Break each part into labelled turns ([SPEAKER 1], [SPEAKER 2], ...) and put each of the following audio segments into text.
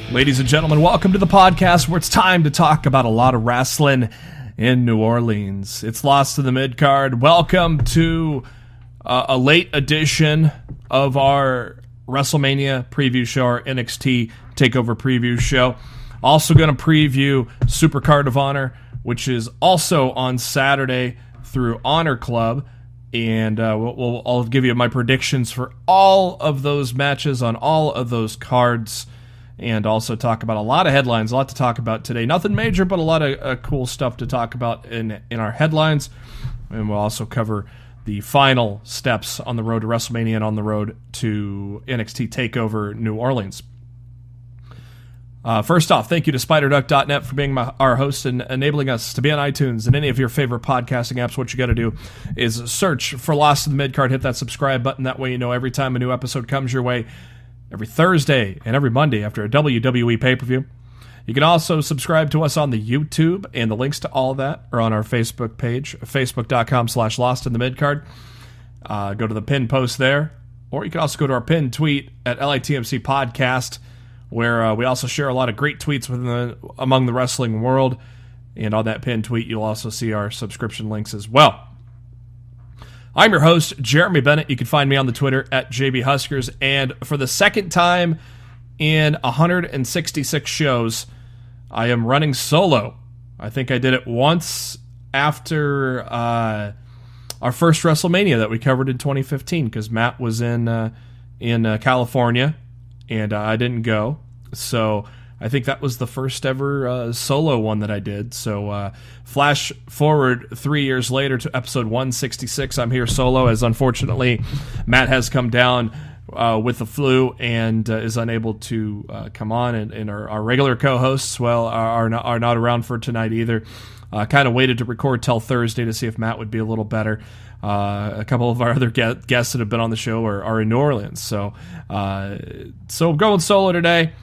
[SPEAKER 1] Ladies and gentlemen, welcome to the podcast where it's time to talk about a lot of wrestling in New Orleans. It's Lost in the Midcard. Welcome to a late edition of our WrestleMania preview show, our NXT Takeover preview show. Also going to preview Supercard of Honor, which is also on Saturday through Honor Club. And I'll give you my predictions for all of those matches on all of those cards. And also talk about a lot of headlines, a lot to talk about today. Nothing major, but a lot of cool stuff to talk about in our headlines. And we'll also cover the final steps on the road to WrestleMania and on the road to NXT Takeover New Orleans. First off, thank you to SpiderDuck.net for being our host and enabling us to be on iTunes and any of your favorite podcasting apps. What you got to do is search for Lost in the Midcard, hit that subscribe button. That way you know every time a new episode comes your way, every Thursday and every Monday after a WWE pay-per-view. You can also subscribe to us on the YouTube, and the links to all of that are on our Facebook page, facebook.com/lostinthemidcard. Go to the pinned post there, or you can also go to our pinned tweet at LITMC Podcast, where we also share a lot of great tweets among the wrestling world. And on that pinned tweet, you'll also see our subscription links as well. I'm your host, Jeremy Bennett. You can find me on the Twitter at JBHuskers. And for the second time in 166 shows, I am running solo. I think I did it once after our first WrestleMania that we covered in 2015, because Matt was in California, and I didn't go. So I think that was the first ever solo one that I did. So flash forward 3 years later to episode 166. I'm here solo, as unfortunately Matt has come down with the flu and is unable to come on. And our regular co-hosts, are not around for tonight either. Kind of waited to record till Thursday to see if Matt would be a little better. A couple of our other guests that have been on the show are in New Orleans. So I'm going solo today.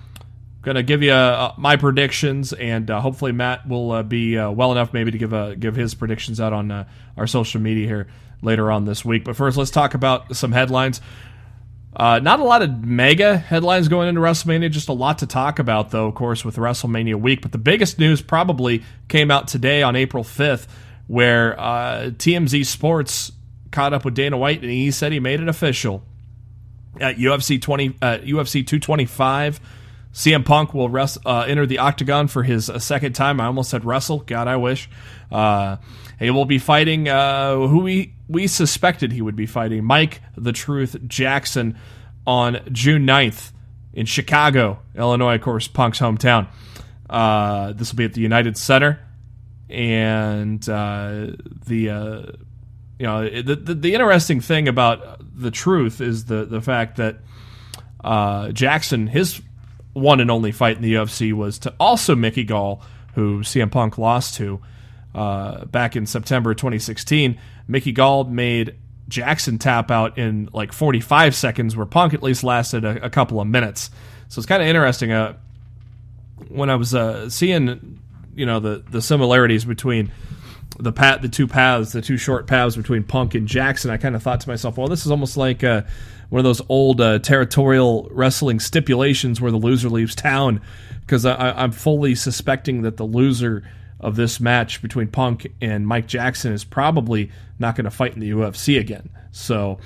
[SPEAKER 1] Going to give you my predictions, and hopefully Matt will be well enough maybe to give his predictions out on our social media here later on this week. But first, let's talk about some headlines. Not a lot of mega headlines going into WrestleMania, just a lot to talk about, though, of course, with WrestleMania week. But the biggest news probably came out today on April 5th, where TMZ Sports caught up with Dana White, and he said he made it official. At UFC 225, CM Punk will enter the octagon for his second time. I almost said wrestle. God, I wish. He will be fighting who we suspected he would be fighting, Mike the Truth Jackson, on June 9th in Chicago, Illinois, of course, Punk's hometown. This will be at the United Center. And the interesting thing about the Truth is the fact that Jackson, his one and only fight in the UFC was to also Mickey Gall, who CM Punk lost to back in September 2016. Mickey Gall made Jackson tap out in like 45 seconds, where Punk at least lasted a couple of minutes. So it's kind of interesting. When I was seeing, the similarities between the two short paths between Punk and Jackson, I kind of thought to myself, well, this is almost like one of those old territorial wrestling stipulations where the loser leaves town, because I'm fully suspecting that the loser of this match between Punk and Mike Jackson is probably not going to fight in the UFC again. So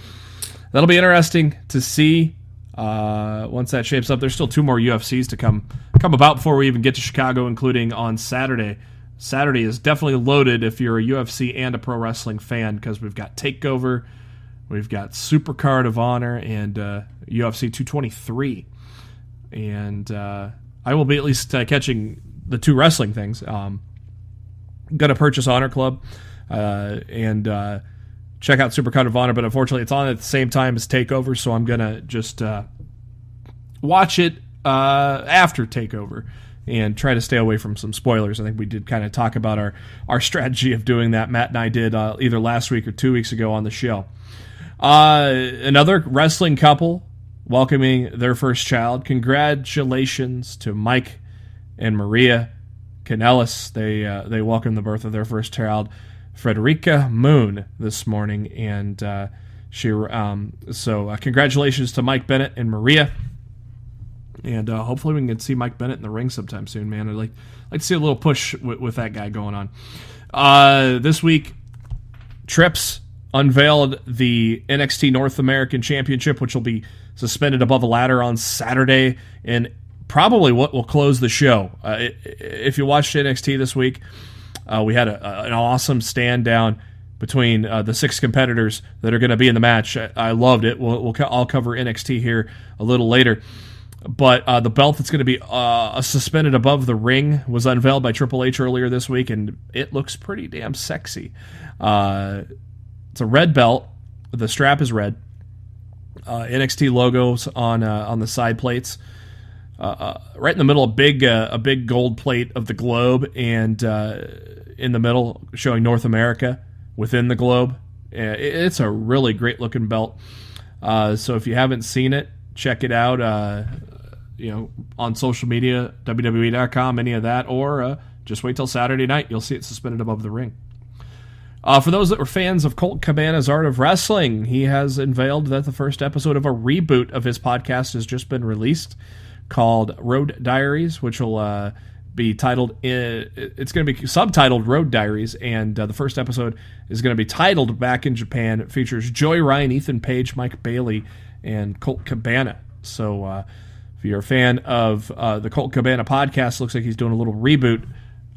[SPEAKER 1] that'll be interesting to see once that shapes up. There's still 2 more UFCs to come about before we even get to Chicago, including on Saturday. Saturday is definitely loaded if you're a UFC and a pro wrestling fan, because we've got TakeOver, we've got Supercard of Honor, and UFC 223. And I will be at least catching the 2 wrestling things. Going to purchase Honor Club and check out Supercard of Honor, but unfortunately it's on at the same time as TakeOver, so I'm going to just watch it after TakeOver and try to stay away from some spoilers. I think we did kind of talk about our strategy of doing that. Matt and I did either last week or 2 weeks ago on the show. Another wrestling couple welcoming their first child. Congratulations to Mike and Maria Kanellis. They welcomed the birth of their first child, Frederica Moon, this morning, and congratulations to Mike Bennett and Maria, and hopefully we can see Mike Bennett in the ring sometime soon, man. I'd like to see a little push with that guy going on. This week, Trips unveiled the NXT North American Championship, which will be suspended above a ladder on Saturday, and probably what will close the show. If you watched NXT this week, we had an awesome stand down between the 6 competitors that are going to be in the match. I loved it. I'll cover NXT here a little later. But the belt that's going to be suspended above the ring was unveiled by Triple H earlier this week, and it looks pretty damn sexy. It's a red belt. The strap is red. NXT logos on the side plates. Right in the middle, a big gold plate of the globe, and in the middle, showing North America within the globe. It's a really great looking belt. So if you haven't seen it, check it out. On social media, WWE.com, any of that, or just wait till Saturday night. You'll see it suspended above the ring. For those that were fans of Colt Cabana's Art of Wrestling, he has unveiled that the first episode of a reboot of his podcast has just been released, called Road Diaries, which will be titled. It's going to be subtitled Road Diaries, and the first episode is going to be titled Back in Japan. It features Joey Ryan, Ethan Page, Mike Bailey, and Colt Cabana. So if you're a fan of the Colt Cabana podcast, looks like he's doing a little reboot,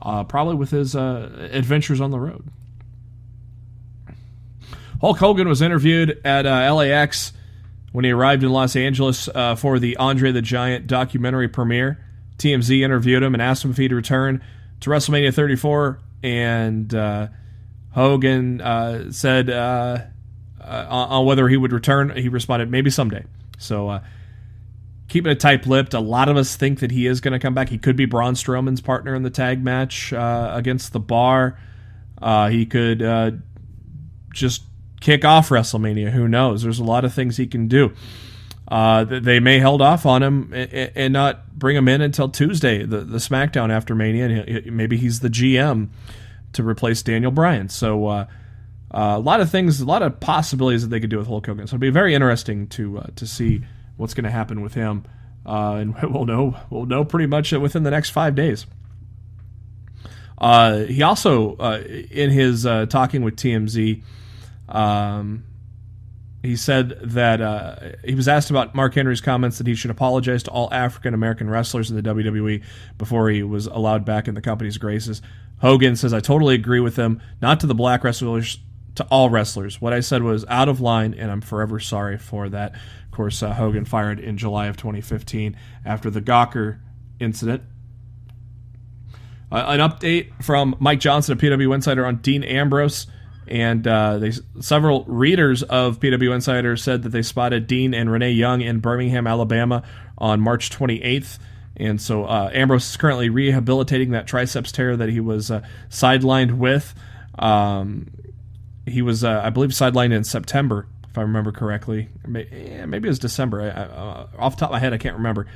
[SPEAKER 1] probably with his adventures on the road. Hulk Hogan was interviewed at LAX when he arrived in Los Angeles for the Andre the Giant documentary premiere. TMZ interviewed him and asked him if he'd return to WrestleMania 34, and Hogan said on whether he would return, he responded, maybe someday. So keeping it tight-lipped. A lot of us think that he is going to come back. He could be Braun Strowman's partner in the tag match against The Bar. He could just kick off WrestleMania. Who knows? There's a lot of things he can do. They may held off on him and not bring him in until Tuesday, the SmackDown after Mania, and maybe he's the GM to replace Daniel Bryan. So a lot of things, a lot of possibilities that they could do with Hulk Hogan. So it'll be very interesting to see what's going to happen with him, and we'll know pretty much within the next 5 days. He also, in his talking with TMZ, he said that he was asked about Mark Henry's comments that he should apologize to all African-American wrestlers in the WWE before he was allowed back in the company's graces. Hogan says, I totally agree with him, not to the black wrestlers, to all wrestlers. What I said was out of line, and I'm forever sorry for that. Of course, Hogan fired in July of 2015 after the Gawker incident. An update from Mike Johnson of PW Insider on Dean Ambrose. And several readers of PW Insider said that they spotted Dean and Renee Young in Birmingham, Alabama on March 28th. And so Ambrose is currently rehabilitating that triceps tear that he was sidelined with. He was, I believe, sidelined in September, if I remember correctly. Maybe it was December. Off the top of my head, I can't remember.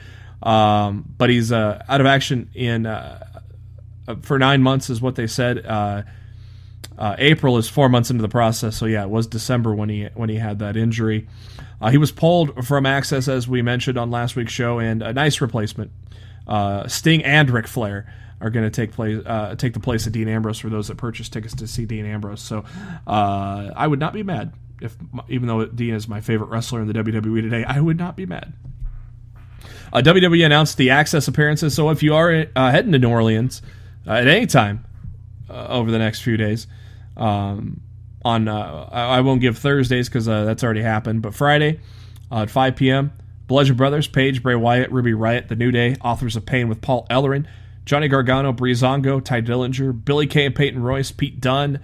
[SPEAKER 1] But he's out of action for 9 months is what they said. April is 4 months into the process, so yeah, it was December when he had that injury. He was pulled from Access, as we mentioned on last week's show, and a nice replacement. Sting and Ric Flair are going to take the place of Dean Ambrose for those that purchased tickets to see Dean Ambrose. So I would not be mad even though Dean is my favorite wrestler in the WWE today, I would not be mad. WWE announced the Access appearances, so if you are heading to New Orleans at any time over the next few days, I won't give Thursdays because that's already happened, but Friday at 5 p.m., Bludgeon Brothers, Paige, Bray Wyatt, Ruby Riott, The New Day, Authors of Pain with Paul Ellering, Johnny Gargano, Breezango, Ty Dillinger, Billy Kay and Peyton Royce, Pete Dunne.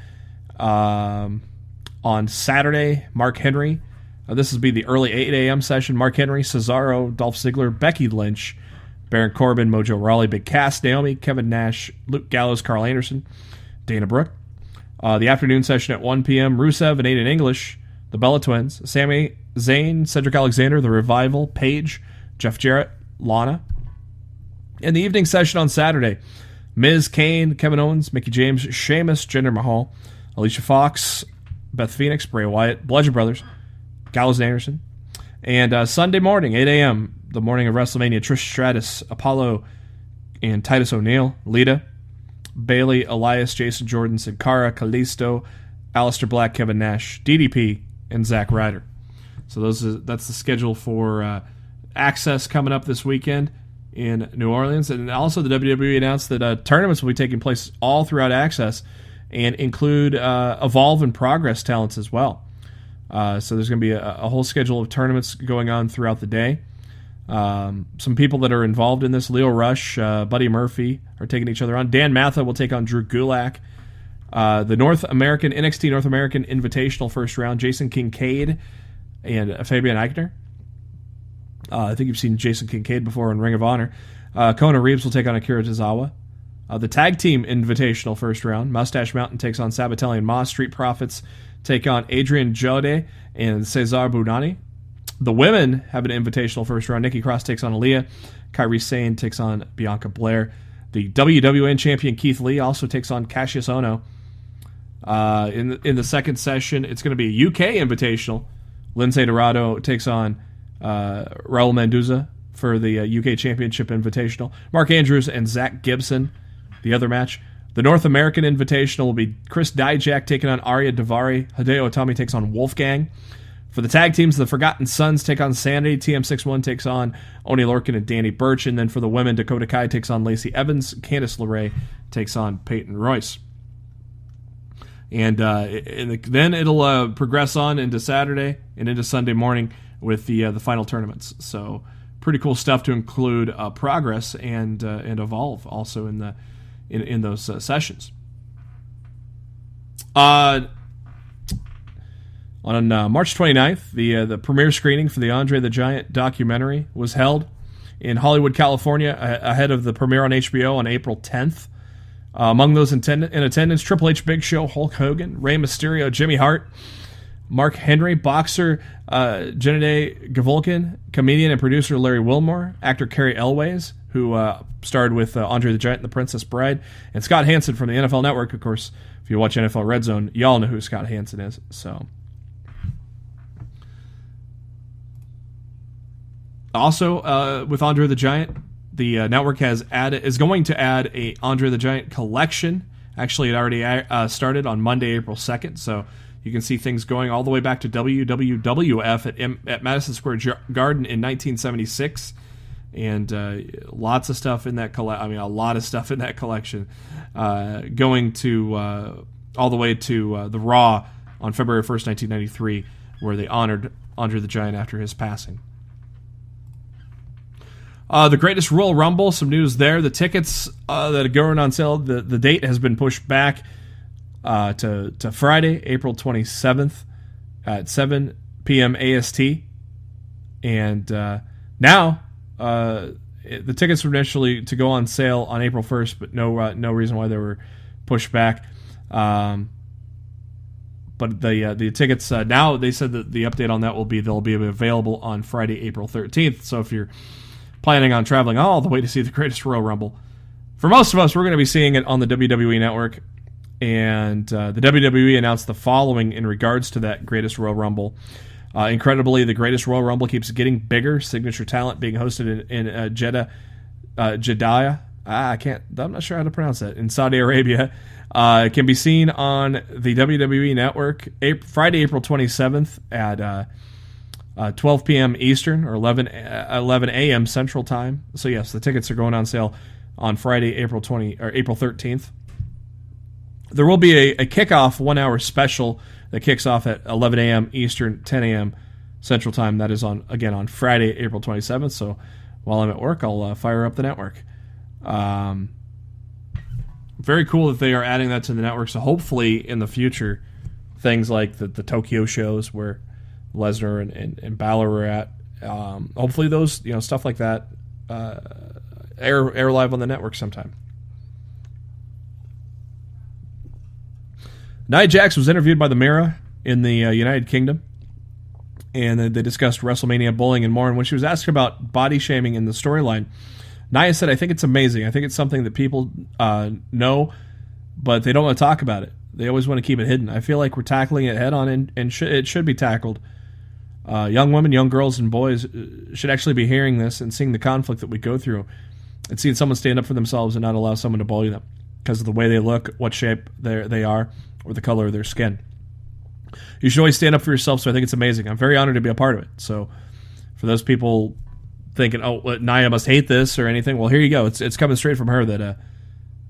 [SPEAKER 1] On Saturday, Mark Henry. This will be the early 8 a.m. session. Mark Henry, Cesaro, Dolph Ziggler, Becky Lynch, Baron Corbin, Mojo Rawley, Big Cass, Naomi, Kevin Nash, Luke Gallows, Carl Anderson, Dana Brooke. The afternoon session at 1 p.m., Rusev and Aiden English, the Bella Twins, Sami Zayn, Cedric Alexander, The Revival, Paige, Jeff Jarrett, Lana. In the evening session on Saturday, Miz, Kane, Kevin Owens, Mickie James, Sheamus, Jinder Mahal, Alicia Fox, Beth Phoenix, Bray Wyatt, Bludgeon Brothers, Gallows and Anderson. And Sunday morning, 8 a.m., the morning of WrestleMania, Trish Stratus, Apollo, and Titus O'Neil, Lita, Bayley, Elias, Jason Jordan, Sin Cara, Kalisto, Aleister Black, Kevin Nash, DDP, and Zack Ryder. So that's the schedule for Access coming up this weekend in New Orleans. And also the WWE announced that tournaments will be taking place all throughout Access and include Evolve and Progress talents as well. So there's going to be a whole schedule of tournaments going on throughout the day. Some people that are involved in this, Leo Rush, Buddy Murphy, are taking each other on. Dan Matha will take on Drew Gulak. The NXT North American Invitational first round, Jason Kincaid and Fabian Eichner. I think you've seen Jason Kincaid before in Ring of Honor. Kona Reeves will take on Akira Tozawa. The Tag Team Invitational first round, Mustache Mountain takes on Sabatelli and Moss. Street Profits take on Adrian Jode and Cesar Bunani. The women have an invitational first round. Nikki Cross takes on Aaliyah. Kairi Sane takes on Bianca Blair. The WWN champion Keith Lee also takes on Cassius Ohno. In the second session, it's going to be a UK invitational. Lindsay Dorado takes on Raul Mendoza for the UK Championship Invitational. Mark Andrews and Zach Gibson, the other match. The North American Invitational will be Chris Dijak taking on Arya Davari. Hideo Itami takes on Wolfgang. For the tag teams, the Forgotten Sons take on Sanity. TM61 takes on Oni Lorcan and Danny Burch. And then for the women, Dakota Kai takes on Lacey Evans. Candice LeRae takes on Peyton Royce. And then it'll progress on into Saturday and into Sunday morning with the final tournaments. So pretty cool stuff to include Progress and Evolve also in those sessions. On March 29th, the premiere screening for the Andre the Giant documentary was held in Hollywood, California, ahead of the premiere on HBO on April 10th. Among those in attendance, Triple H, Big Show, Hulk Hogan, Rey Mysterio, Jimmy Hart, Mark Henry, boxer Gennady Golovkin, comedian and producer Larry Wilmore, actor Cary Elwes, who starred with Andre the Giant and the Princess Bride, and Scott Hansen from the NFL Network. Of course, if you watch NFL Red Zone, y'all know who Scott Hansen is. So, also with Andre the Giant, the network is going to add a Andre the Giant collection. Actually, it already started on Monday, April 2nd. So you can see things going all the way back to WWF at Madison Square Garden in 1976. And lots of stuff in that a lot of stuff in that collection, going to all the way to the Raw on February 1st, 1993, where they honored Andre the Giant after his passing. The Greatest Royal Rumble, some news there. The tickets that are going on sale, the date has been pushed back to Friday, April 27th at 7 p.m. AST. And now the tickets were initially to go on sale on April 1st, but no reason why they were pushed back. But the tickets now, they said that the update on that they'll be available on Friday, April 13th. So if you're planning on traveling all the way to see the Greatest Royal Rumble, for most of us, we're going to be seeing it on the WWE Network. And the WWE announced the following in regards to that Greatest Royal Rumble. Incredibly, the Greatest Royal Rumble keeps getting bigger. Signature talent being hosted in Jeddah. I'm not sure how to pronounce that. In Saudi Arabia. It can be seen on the WWE Network Friday, April 27th at 12 p.m. Eastern or 11 a.m. Central Time. So yes, the tickets are going on sale on Friday, April 13th. There will be a kickoff 1 hour special that kicks off at 11 a.m. Eastern, 10 a.m. Central Time. That is on Friday, April 27th. So while I'm at work, I'll fire up the network. Very cool that they are adding that to the network. So hopefully in the future, things like the Tokyo shows where Lesnar and Balor are at, hopefully those, stuff like that air live on the network sometime. Nia Jax was interviewed by the Mirror in the United Kingdom, and they discussed WrestleMania, bullying, and more. And when she was asked about body shaming in the storyline, Nia said, "I think it's amazing. I think it's something that people know, but they don't want to talk about it. They always want to keep it hidden. I feel like we're tackling it head on, and it should be tackled. Young women, young girls, and boys should actually be hearing this and seeing the conflict that we go through, and seeing someone stand up for themselves and not allow someone to bully them because of the way they look, what shape they are, or the color of their skin. You should always stand up for yourself, so I think it's amazing. I'm very honored to be a part of it." So for those people thinking, "Oh, Nia must hate this," or anything, well, here you go. It's coming straight from her that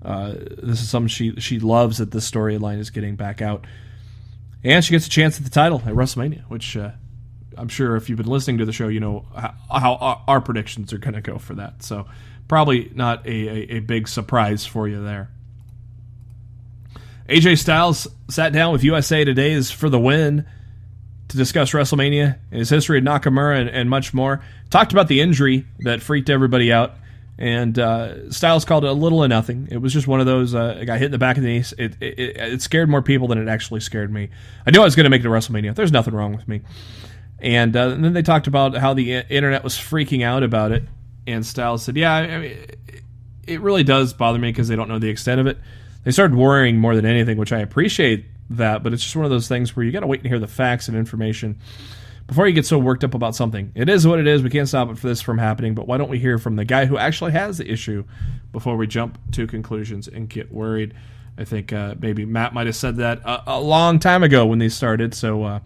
[SPEAKER 1] this is something she loves, that this storyline is getting back out. And she gets a chance at the title at WrestleMania, which I'm sure if you've been listening to the show, you know how our predictions are going to go for that. So probably not a big surprise for you there. AJ Styles sat down with USA Today's For the Win to discuss WrestleMania, his history of Nakamura, and much more. Talked about the injury that freaked everybody out, and Styles called it a little of nothing. It was just one of those, it got hit in the back of the knee. It scared more people than it actually scared me. I knew I was going to make it to WrestleMania. There's nothing wrong with me. And then they talked about how the internet was freaking out about it, and Styles said, "Yeah, I mean, it really does bother me because they don't know the extent of it." They started worrying more than anything, which I appreciate that, but it's just one of those things where you got to wait and hear the facts and information before you get so worked up about something. It is what it is. We can't stop it for this from happening, but why don't we hear from the guy who actually has the issue before we jump to conclusions and get worried? I think maybe Matt might have said that a long time ago when these started, so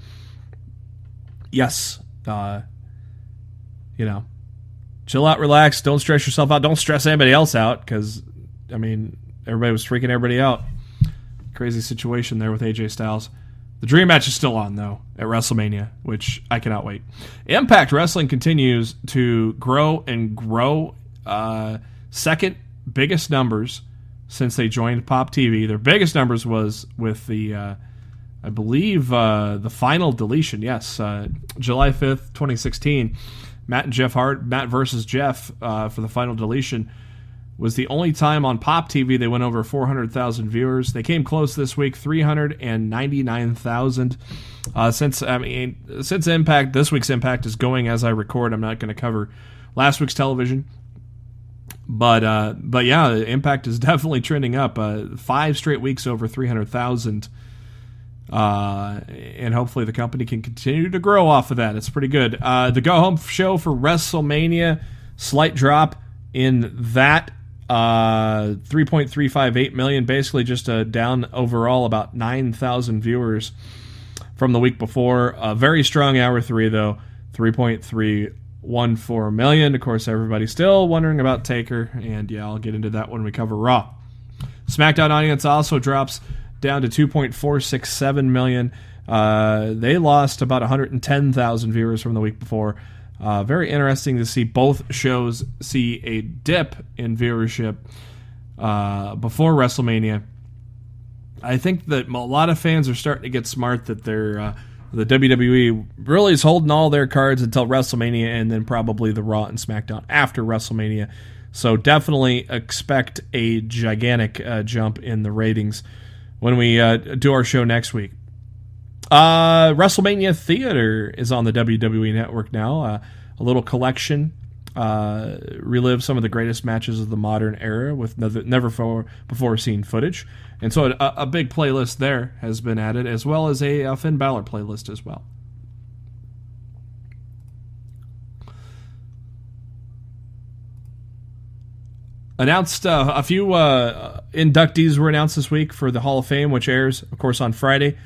[SPEAKER 1] yes, chill out, relax, don't stress yourself out, don't stress anybody else out, because, I mean, everybody was freaking everybody out. Crazy situation there with AJ Styles. The dream match is still on, though, at WrestleMania, which I cannot wait. Impact Wrestling continues to grow and grow. Second biggest numbers since they joined Pop TV. Their biggest numbers was with the, I believe, the final deletion. Yes, July 5th, 2016. Matt versus Jeff for the final deletion was the only time on Pop TV they went over 400,000 viewers. They came close this week, 399,000. Since Impact, this week's Impact is going as I record. I'm not going to cover last week's television, but yeah, Impact is definitely trending up. 5 straight weeks over 300,000, and hopefully the company can continue to grow off of that. It's pretty good. The go home show for WrestleMania, slight drop in that. 3.358 million, basically just down overall about 9,000 viewers from the week before. A very strong hour 3 though, 3.314 million. Of course, everybody's still wondering about Taker, and yeah, I'll get into that when we cover Raw. SmackDown audience also drops down to 2.467 million. They lost about 110,000 viewers from the week before. Very interesting to see both shows see a dip in viewership before WrestleMania. I think that a lot of fans are starting to get smart that the WWE really is holding all their cards until WrestleMania, and then probably the Raw and SmackDown after WrestleMania. So definitely expect a gigantic jump in the ratings when we do our show next week. WrestleMania Theater is on the WWE Network now. A little collection. Relive some of the greatest matches of the modern era with never before seen footage. And so a big playlist there has been added, as well as a Finn Balor playlist as well. Announced a few inductees were announced this week for the Hall of Fame, which airs, of course, on Friday.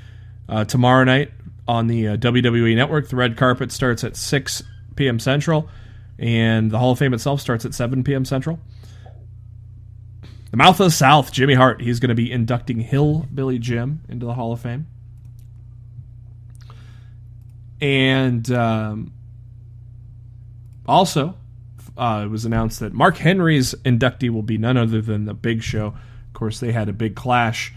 [SPEAKER 1] Tomorrow night on the WWE Network. The red carpet starts at 6 p.m. Central, and the Hall of Fame itself starts at 7 p.m. Central. The Mouth of the South, Jimmy Hart, he's going to be inducting Hillbilly Jim into the Hall of Fame. And also, it was announced that Mark Henry's inductee will be none other than The Big Show. Of course, they had a big clash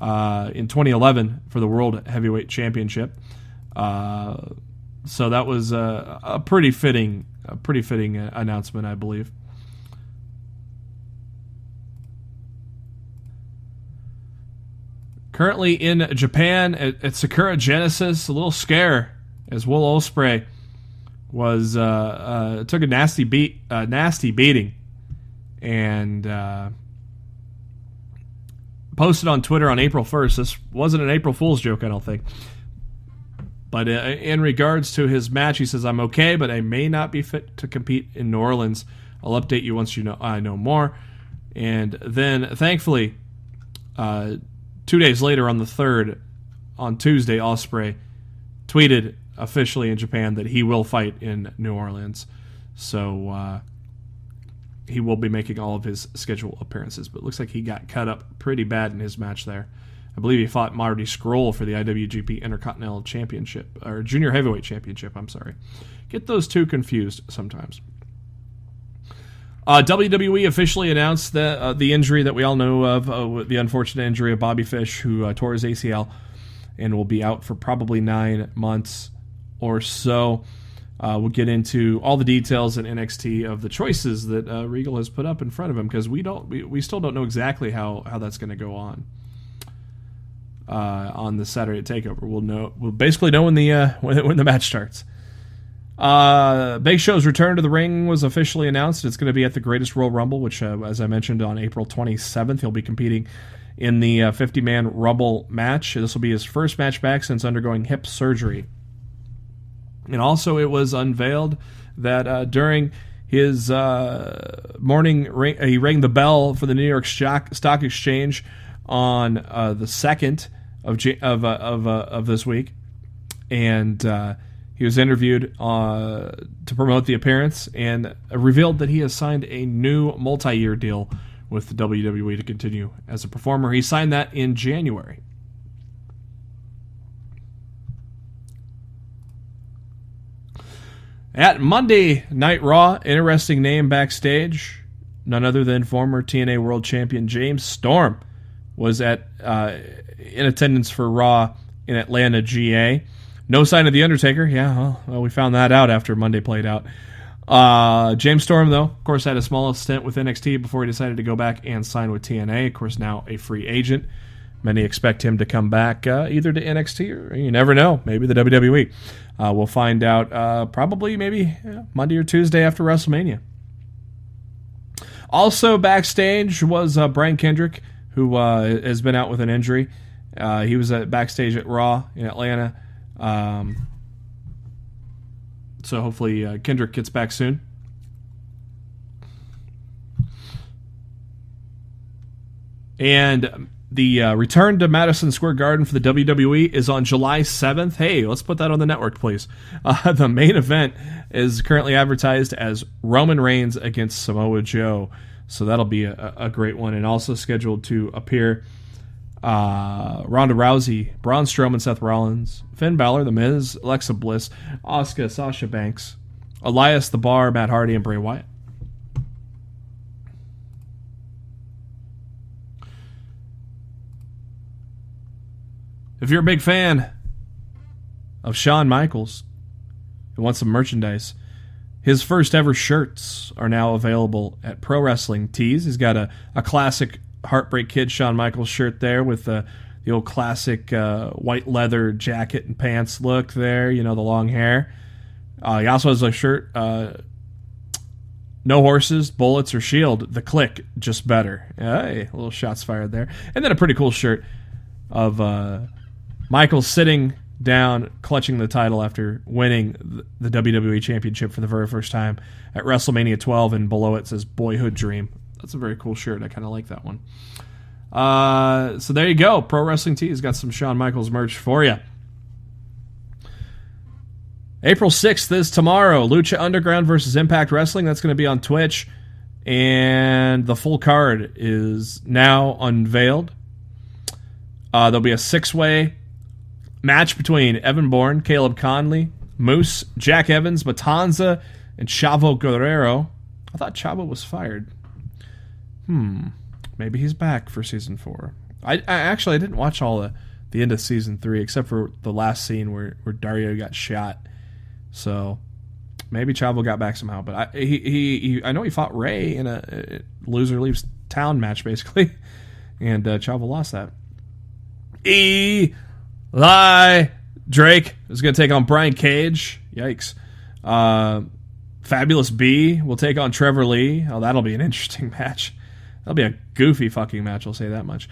[SPEAKER 1] in 2011 for the World Heavyweight Championship. So that was a pretty fitting announcement, I believe. Currently in Japan at Sakura Genesis, a little scare as Will Ospreay was took a nasty beating, and posted on Twitter on April 1st. This wasn't an April Fool's joke, I don't think. But in regards to his match, he says, "I'm okay, but I may not be fit to compete in New Orleans. I'll update you once I know more." And then, thankfully, 2 days later on the 3rd, on Tuesday, Ospreay tweeted officially in Japan that he will fight in New Orleans. So he will be making all of his scheduled appearances. But it looks like he got cut up pretty bad in his match there. I believe he fought Marty Scurll for the IWGP Intercontinental Championship, or Junior Heavyweight Championship, I'm sorry. Get those two confused sometimes. WWE officially announced the injury that we all know of, the unfortunate injury of Bobby Fish, who tore his ACL and will be out for probably 9 months or so. We'll get into all the details in NXT of the choices that Regal has put up in front of him, because we still don't know exactly how that's going to go on the Saturday Takeover. We'll basically know when the match starts. Big Show's return to the ring was officially announced. It's going to be at the Greatest Royal Rumble, which, as I mentioned, on April 27th, he'll be competing in the 50-man Rumble match. This will be his first match back since undergoing hip surgery. And also, it was unveiled that during his morning ring, he rang the bell for the New York Stock Exchange on the 2nd of this week, and he was interviewed to promote the appearance, and revealed that he has signed a new multi-year deal with the WWE to continue as a performer. He signed that in January. At Monday Night Raw, interesting name backstage. None other than former TNA World Champion James Storm was in attendance for Raw in Atlanta, GA. No sign of The Undertaker. Yeah, well, we found that out after Monday played out. James Storm, though, of course, had a small stint with NXT before he decided to go back and sign with TNA. Of course, now a free agent. Many expect him to come back either to NXT or, you never know, maybe the WWE. We'll find out probably maybe Monday or Tuesday after WrestleMania. Also backstage was Brian Kendrick, who has been out with an injury. He was backstage at Raw in Atlanta. So hopefully Kendrick gets back soon. And the return to Madison Square Garden for the WWE is on July 7th. Hey, let's put that on the network, please. The main event is currently advertised as Roman Reigns against Samoa Joe. So that'll be a great one. And also scheduled to appear Ronda Rousey, Braun Strowman, Seth Rollins, Finn Balor, The Miz, Alexa Bliss, Asuka, Sasha Banks, Elias the Bar, Matt Hardy, and Bray Wyatt. If you're a big fan of Shawn Michaels and want some merchandise, his first ever shirts are now available at Pro Wrestling Tees. He's got a classic Heartbreak Kid Shawn Michaels shirt there with the old classic white leather jacket and pants look there, the long hair. He also has a shirt, No Horses, Bullets, or Shield, The Click, Just Better. Hey, a little shots fired there. And then a pretty cool shirt of Michaels sitting down, clutching the title after winning the WWE Championship for the very first time at WrestleMania 12, and below it says Boyhood Dream. That's a very cool shirt. I kind of like that one. So there you go. Pro Wrestling Tees got some Shawn Michaels merch for you. April 6th is tomorrow. Lucha Underground versus Impact Wrestling. That's going to be on Twitch. And the full card is now unveiled. There'll be a 6-way match between Evan Bourne, Caleb Conley, Moose, Jack Evans, Matanza, and Chavo Guerrero. I thought Chavo was fired. Maybe he's back for season 4. I didn't watch all the end of season 3 except for the last scene where Dario got shot. So maybe Chavo got back somehow. But I know he fought Ray in a loser leaves town match basically, and Chavo lost that. Eli Drake is going to take on Brian Cage. Yikes. Fabulous B will take on Trevor Lee. Oh, that'll be an interesting match. That'll be a goofy fucking match, I'll say that much.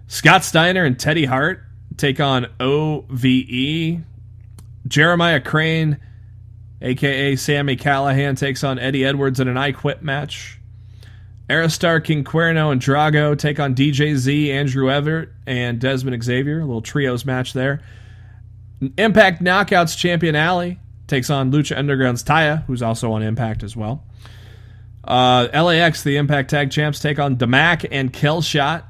[SPEAKER 1] Scott Steiner and Teddy Hart take on OVE. Jeremiah Crane, a.k.a. Sammy Callahan, takes on Eddie Edwards in an I Quit match. Aristar, King Cuerno, and Drago take on DJZ, Andrew Everett, and Desmond Xavier. A little trios match there. Impact Knockouts champion Ali takes on Lucha Underground's Taya, who's also on Impact as well. LAX, the Impact Tag Champs, take on Damac and Killshot.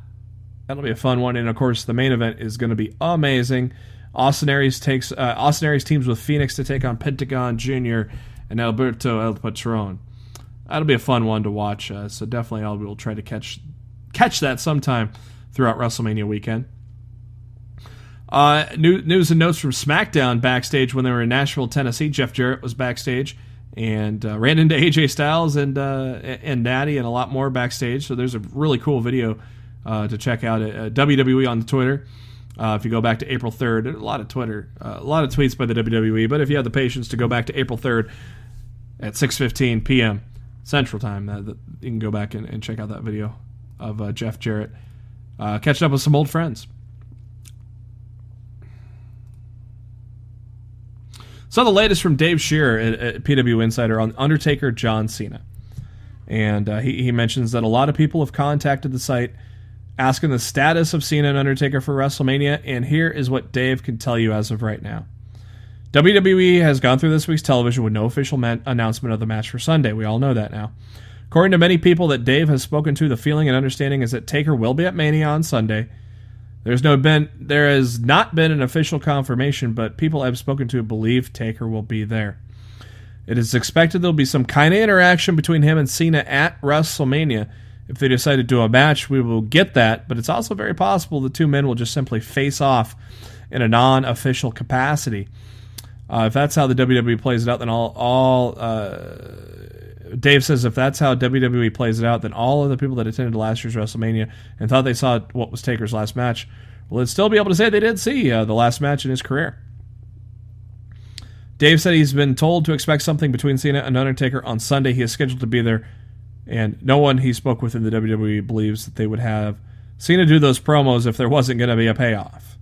[SPEAKER 1] That'll be a fun one. And, of course, the main event is going to be amazing. Austin Aries teams with Phoenix to take on Pentagon Jr. and Alberto El Patron. That'll be a fun one to watch. So definitely I will try to catch that sometime throughout WrestleMania weekend. News and notes from SmackDown backstage when they were in Nashville, Tennessee. Jeff Jarrett was backstage and ran into AJ Styles and Natty and a lot more backstage. So there's a really cool video to check out at WWE on Twitter. If you go back to April 3rd, a lot of tweets by the WWE, but if you have the patience to go back to April 3rd at 6:15 p.m. Central Time, you can go back and check out that video of Jeff Jarrett catching up with some old friends. So the latest from Dave Scherer at PW Insider on Undertaker John Cena. And he mentions that a lot of people have contacted the site asking the status of Cena and Undertaker for WrestleMania, and here is what Dave can tell you as of right now. WWE has gone through this week's television with no official announcement of the match for Sunday. We all know that now. According to many people that Dave has spoken to, the feeling and understanding is that Taker will be at Mania on Sunday. There has not been an official confirmation, but people I've spoken to believe Taker will be there. It is expected there'll be some kind of interaction between him and Cena at WrestleMania. If they decide to do a match, we will get that, but it's also very possible the two men will just simply face off in a non-official capacity. If that's how the WWE plays it out, then Dave says if that's how WWE plays it out, then all of the people that attended last year's WrestleMania and thought they saw what was Taker's last match will still be able to say they did see the last match in his career. Dave said he's been told to expect something between Cena and Undertaker on Sunday. He is scheduled to be there, and no one he spoke with in the WWE believes that they would have Cena do those promos if there wasn't going to be a payoff.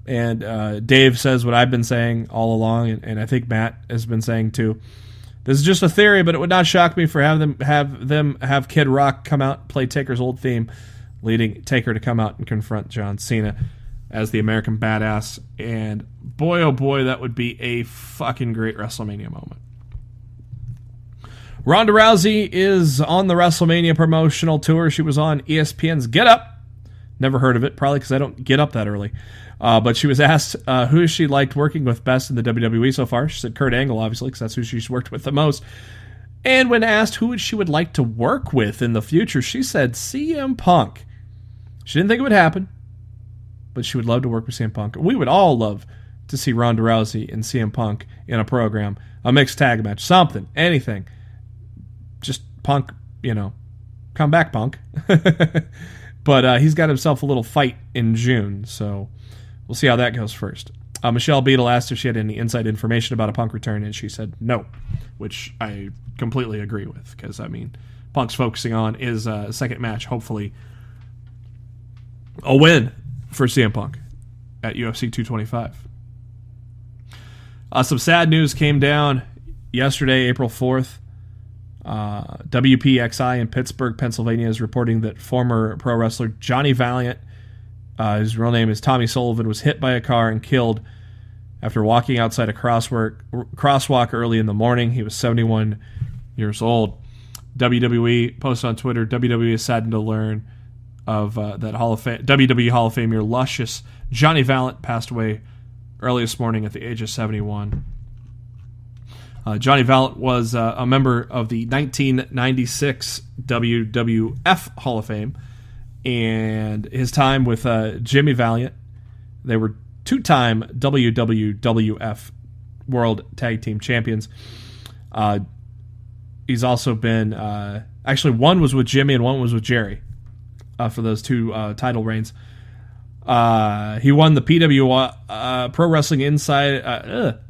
[SPEAKER 1] And Dave says what I've been saying all along, and I think Matt has been saying too. This is just a theory, but it would not shock me for have Kid Rock come out and play Taker's old theme, leading Taker to come out and confront John Cena as the American Badass. And boy, oh boy, that would be a fucking great WrestleMania moment. Ronda Rousey is on the WrestleMania promotional tour. She was on ESPN's Get Up. Never heard of it, probably because I don't get up that early. But she was asked who she liked working with best in the WWE so far. She said Kurt Angle, obviously, because that's who she's worked with the most. And when asked who she would like to work with in the future, she said CM Punk. She didn't think it would happen, but she would love to work with CM Punk. We would all love to see Ronda Rousey and CM Punk in a program, a mixed tag match, something, anything. Just Punk, come back, Punk. But he's got himself a little fight in June, so we'll see how that goes first. Michelle Beadle asked if she had any inside information about a Punk return, and she said no, which I completely agree with, because, Punk's focusing on is a second match, hopefully a win for CM Punk at UFC 225. Some sad news came down yesterday, April 4th. WPXI in Pittsburgh, Pennsylvania is reporting that former pro wrestler Johnny Valiant, his real name is Tommy Sullivan, was hit by a car and killed after walking outside a crosswalk early in the morning. He was 71 years old. WWE posted on Twitter, WWE is saddened to learn of that WWE Hall of Famer Luscious Johnny Valiant passed away early this morning at the age of 71. Johnny Valiant was a member of the 1996 WWF Hall of Fame, and his time with Jimmy Valiant, they were two-time WWF World Tag Team Champions. He's also been, actually one was with Jimmy and one was with Jerry. for those two title reigns. He won the PW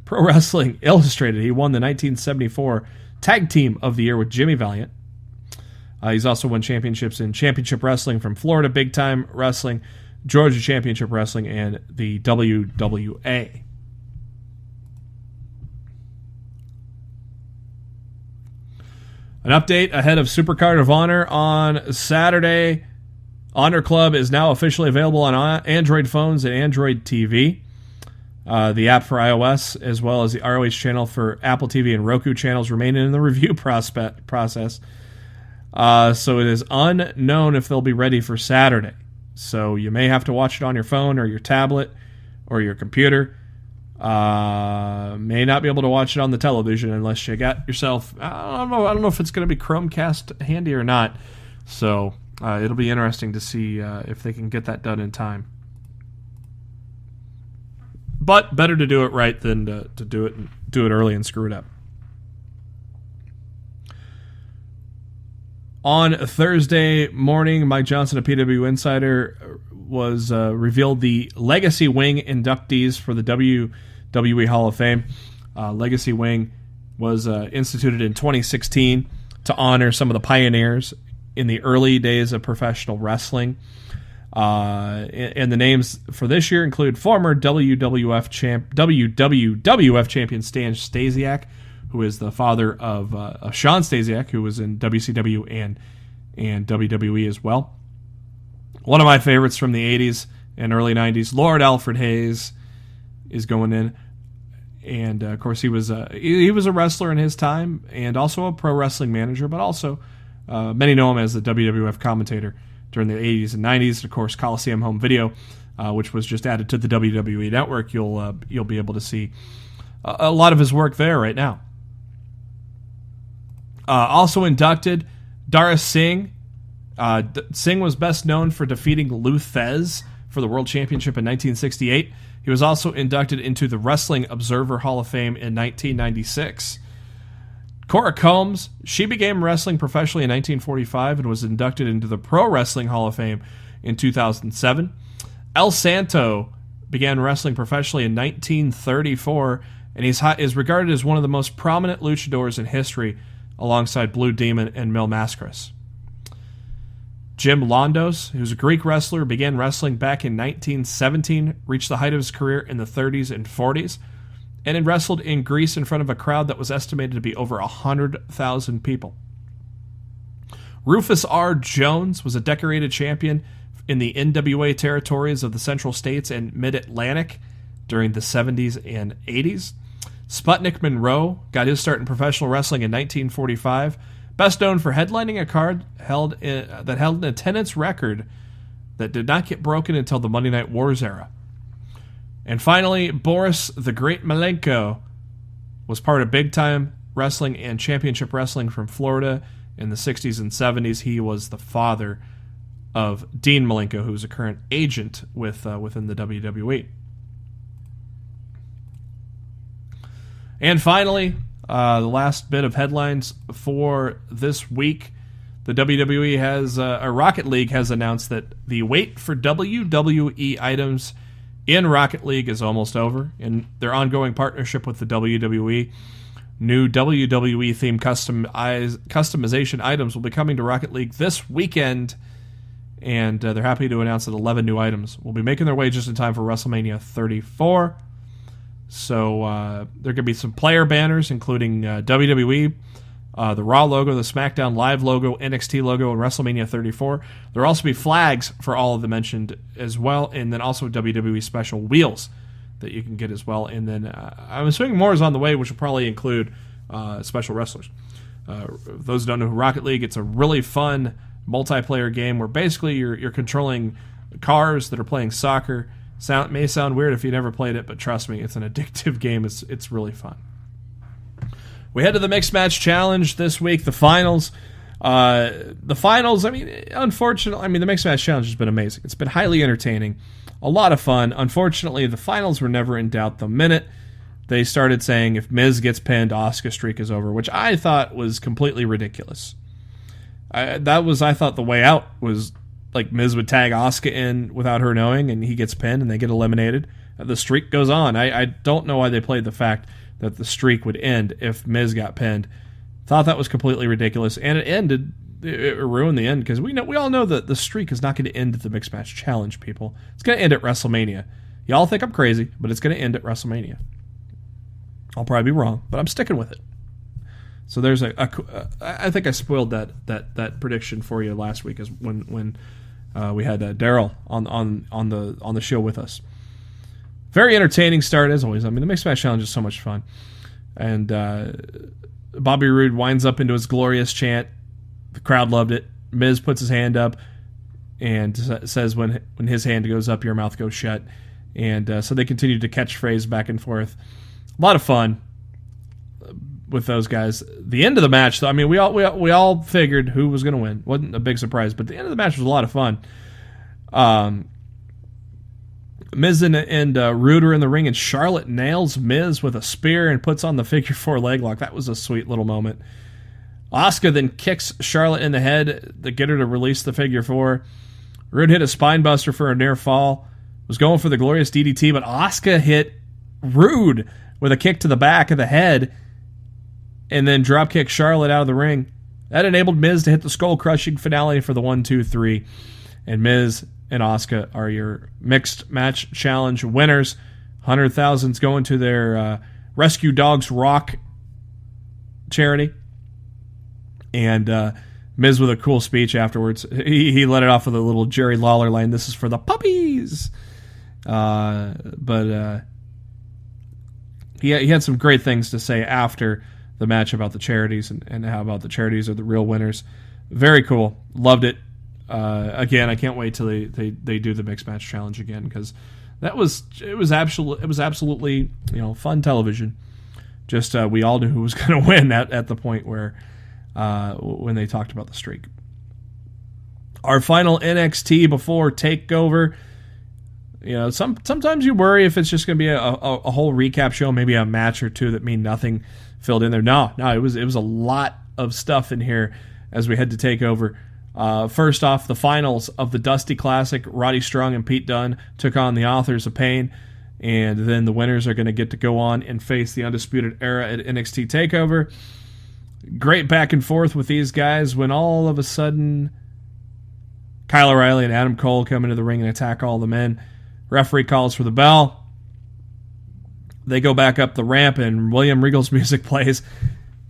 [SPEAKER 1] Pro Wrestling Illustrated. He won the 1974 Tag Team of the Year with Jimmy Valiant. He's also won championships in Championship Wrestling from Florida Big Time Wrestling, Georgia Championship Wrestling, and the WWA. An update ahead of Supercard of Honor on Saturday. Honor Club is now officially available on Android phones and Android TV. The app for iOS, as well as the ROH channel for Apple TV and Roku channels, remain in the review process. So it is unknown if they'll be ready for Saturday. So you may have to watch it on your phone or your tablet or your computer. May not be able to watch it on the television unless you got yourself, I don't know if it's going to be Chromecast handy or not. So it'll be interesting to see if they can get that done in time. But better to do it right than to do it early and screw it up. On Thursday morning, Mike Johnson of PW Insider was revealed the Legacy Wing inductees for the WWE Hall of Fame. Legacy Wing was instituted in 2016 to honor some of the pioneers in the early days of professional wrestling. And the names for this year include former WWF champion Stan Stasiak, who is the father of Sean Stasiak, who was in WCW and WWE as well. One of my favorites from the 80s and early 90s, Lord Alfred Hayes, is going in. And, of course, he was a wrestler in his time and also a pro wrestling manager, but also many know him as the WWF commentator during the 80s and 90s. And, of course, Coliseum Home Video, which was just added to the WWE Network. You'll be able to see a lot of his work there right now. Also inducted, Dara Singh. Singh was best known for defeating Lou Thez for the World Championship in 1968. He was also inducted into the Wrestling Observer Hall of Fame in 1996. Cora Combs, she began wrestling professionally in 1945 and was inducted into the Pro Wrestling Hall of Fame in 2007. El Santo began wrestling professionally in 1934, and is regarded as one of the most prominent luchadors in history, alongside Blue Demon and Mil Mascaras. Jim Londos, who's a Greek wrestler, began wrestling back in 1917, reached the height of his career in the 30s and 40s, and had wrestled in Greece in front of a crowd that was estimated to be over 100,000 people. Rufus R. Jones was a decorated champion in the NWA territories of the Central States and Mid-Atlantic during the 70s and 80s. Sputnik Monroe got his start in professional wrestling in 1945, best known for headlining a card that held an attendance record that did not get broken until the Monday Night Wars era. And finally, Boris the Great Malenko was part of big-time wrestling and championship wrestling from Florida in the 60s and 70s. He was the father of Dean Malenko, who is a current agent within the WWE. And finally, the last bit of headlines for this week. The WWE Rocket League has announced that the wait for WWE items in Rocket League is almost over. In their ongoing partnership with the WWE, new WWE-themed customization items will be coming to Rocket League this weekend, and they're happy to announce that 11 new items will be making their way just in time for WrestleMania 34. So there could be some player banners, including WWE, the Raw logo, the SmackDown Live logo, NXT logo, and WrestleMania 34. There will also be flags for all of the mentioned as well, and then also WWE special wheels that you can get as well. And then I'm assuming more is on the way, which will probably include special wrestlers. Those who don't know who Rocket League, it's a really fun multiplayer game where basically you're controlling cars that are playing soccer. It may sound weird if you never played it, but trust me, it's an addictive game. It's really fun. We head to the Mixed Match Challenge this week, the finals. Unfortunately, the Mixed Match Challenge has been amazing. It's been highly entertaining, a lot of fun. Unfortunately, the finals were never in doubt the minute they started saying if Miz gets pinned, Asuka's streak is over, which I thought was completely ridiculous. I thought the way out was like Miz would tag Asuka in without her knowing, and he gets pinned, and they get eliminated. The streak goes on. I don't know why they played the fact that the streak would end if Miz got pinned. Thought that was completely ridiculous, and it ended. It ruined the end because we all know that the streak is not going to end at the Mixed Match Challenge, people. It's going to end at WrestleMania. Y'all think I'm crazy, but it's going to end at WrestleMania. I'll probably be wrong, but I'm sticking with it. So there's I think I spoiled that prediction for you last week, is when we had Daryl on the show with us. Very entertaining start as always. I mean, the Mixed Match Challenge is so much fun, and Bobby Roode winds up into his glorious chant. The crowd loved it. Miz puts his hand up and says, "When his hand goes up, your mouth goes shut." And so they continued to catchphrase back and forth. A lot of fun with those guys. The end of the match, though, I mean, we all figured who was going to win. Wasn't a big surprise, but the end of the match was a lot of fun. Miz and Roode are in the ring, and Charlotte nails Miz with a spear and puts on the figure 4 leg lock. That was a sweet little moment. Asuka then kicks Charlotte in the head to get her to release the figure 4. Roode hit a spine buster for a near fall. Was going for the glorious DDT, but Asuka hit Roode with a kick to the back of the head and then drop kick Charlotte out of the ring. That enabled Miz to hit the skull-crushing finale for the 1-2-3. And Miz and Asuka are your Mixed Match Challenge winners. 100,000's going to their Rescue Dogs Rock charity. And Miz with a cool speech afterwards. He let it off with a little Jerry Lawler line. "This is for the puppies." But he had some great things to say after the match about the charities and how about the charities are the real winners. Very cool. Loved it. Again, I can't wait till they do the Mixed Match Challenge again, because it was absolutely fun television. Just we all knew who was going to win at the point where when they talked about the streak. Our final NXT before Takeover. Sometimes you worry if it's just going to be a whole recap show, maybe a match or two that mean nothing filled in there. No, it was a lot of stuff in here as we head to Takeover. First off, the finals of the Dusty Classic. Roddy Strong and Pete Dunne took on the Authors of Pain, and then the winners are going to get to go on and face the Undisputed Era at NXT Takeover. Great back and forth with these guys when all of a sudden Kyle O'Reilly and Adam Cole come into the ring and attack all the men. Referee calls for the bell. They go back up the ramp, and William Regal's music plays.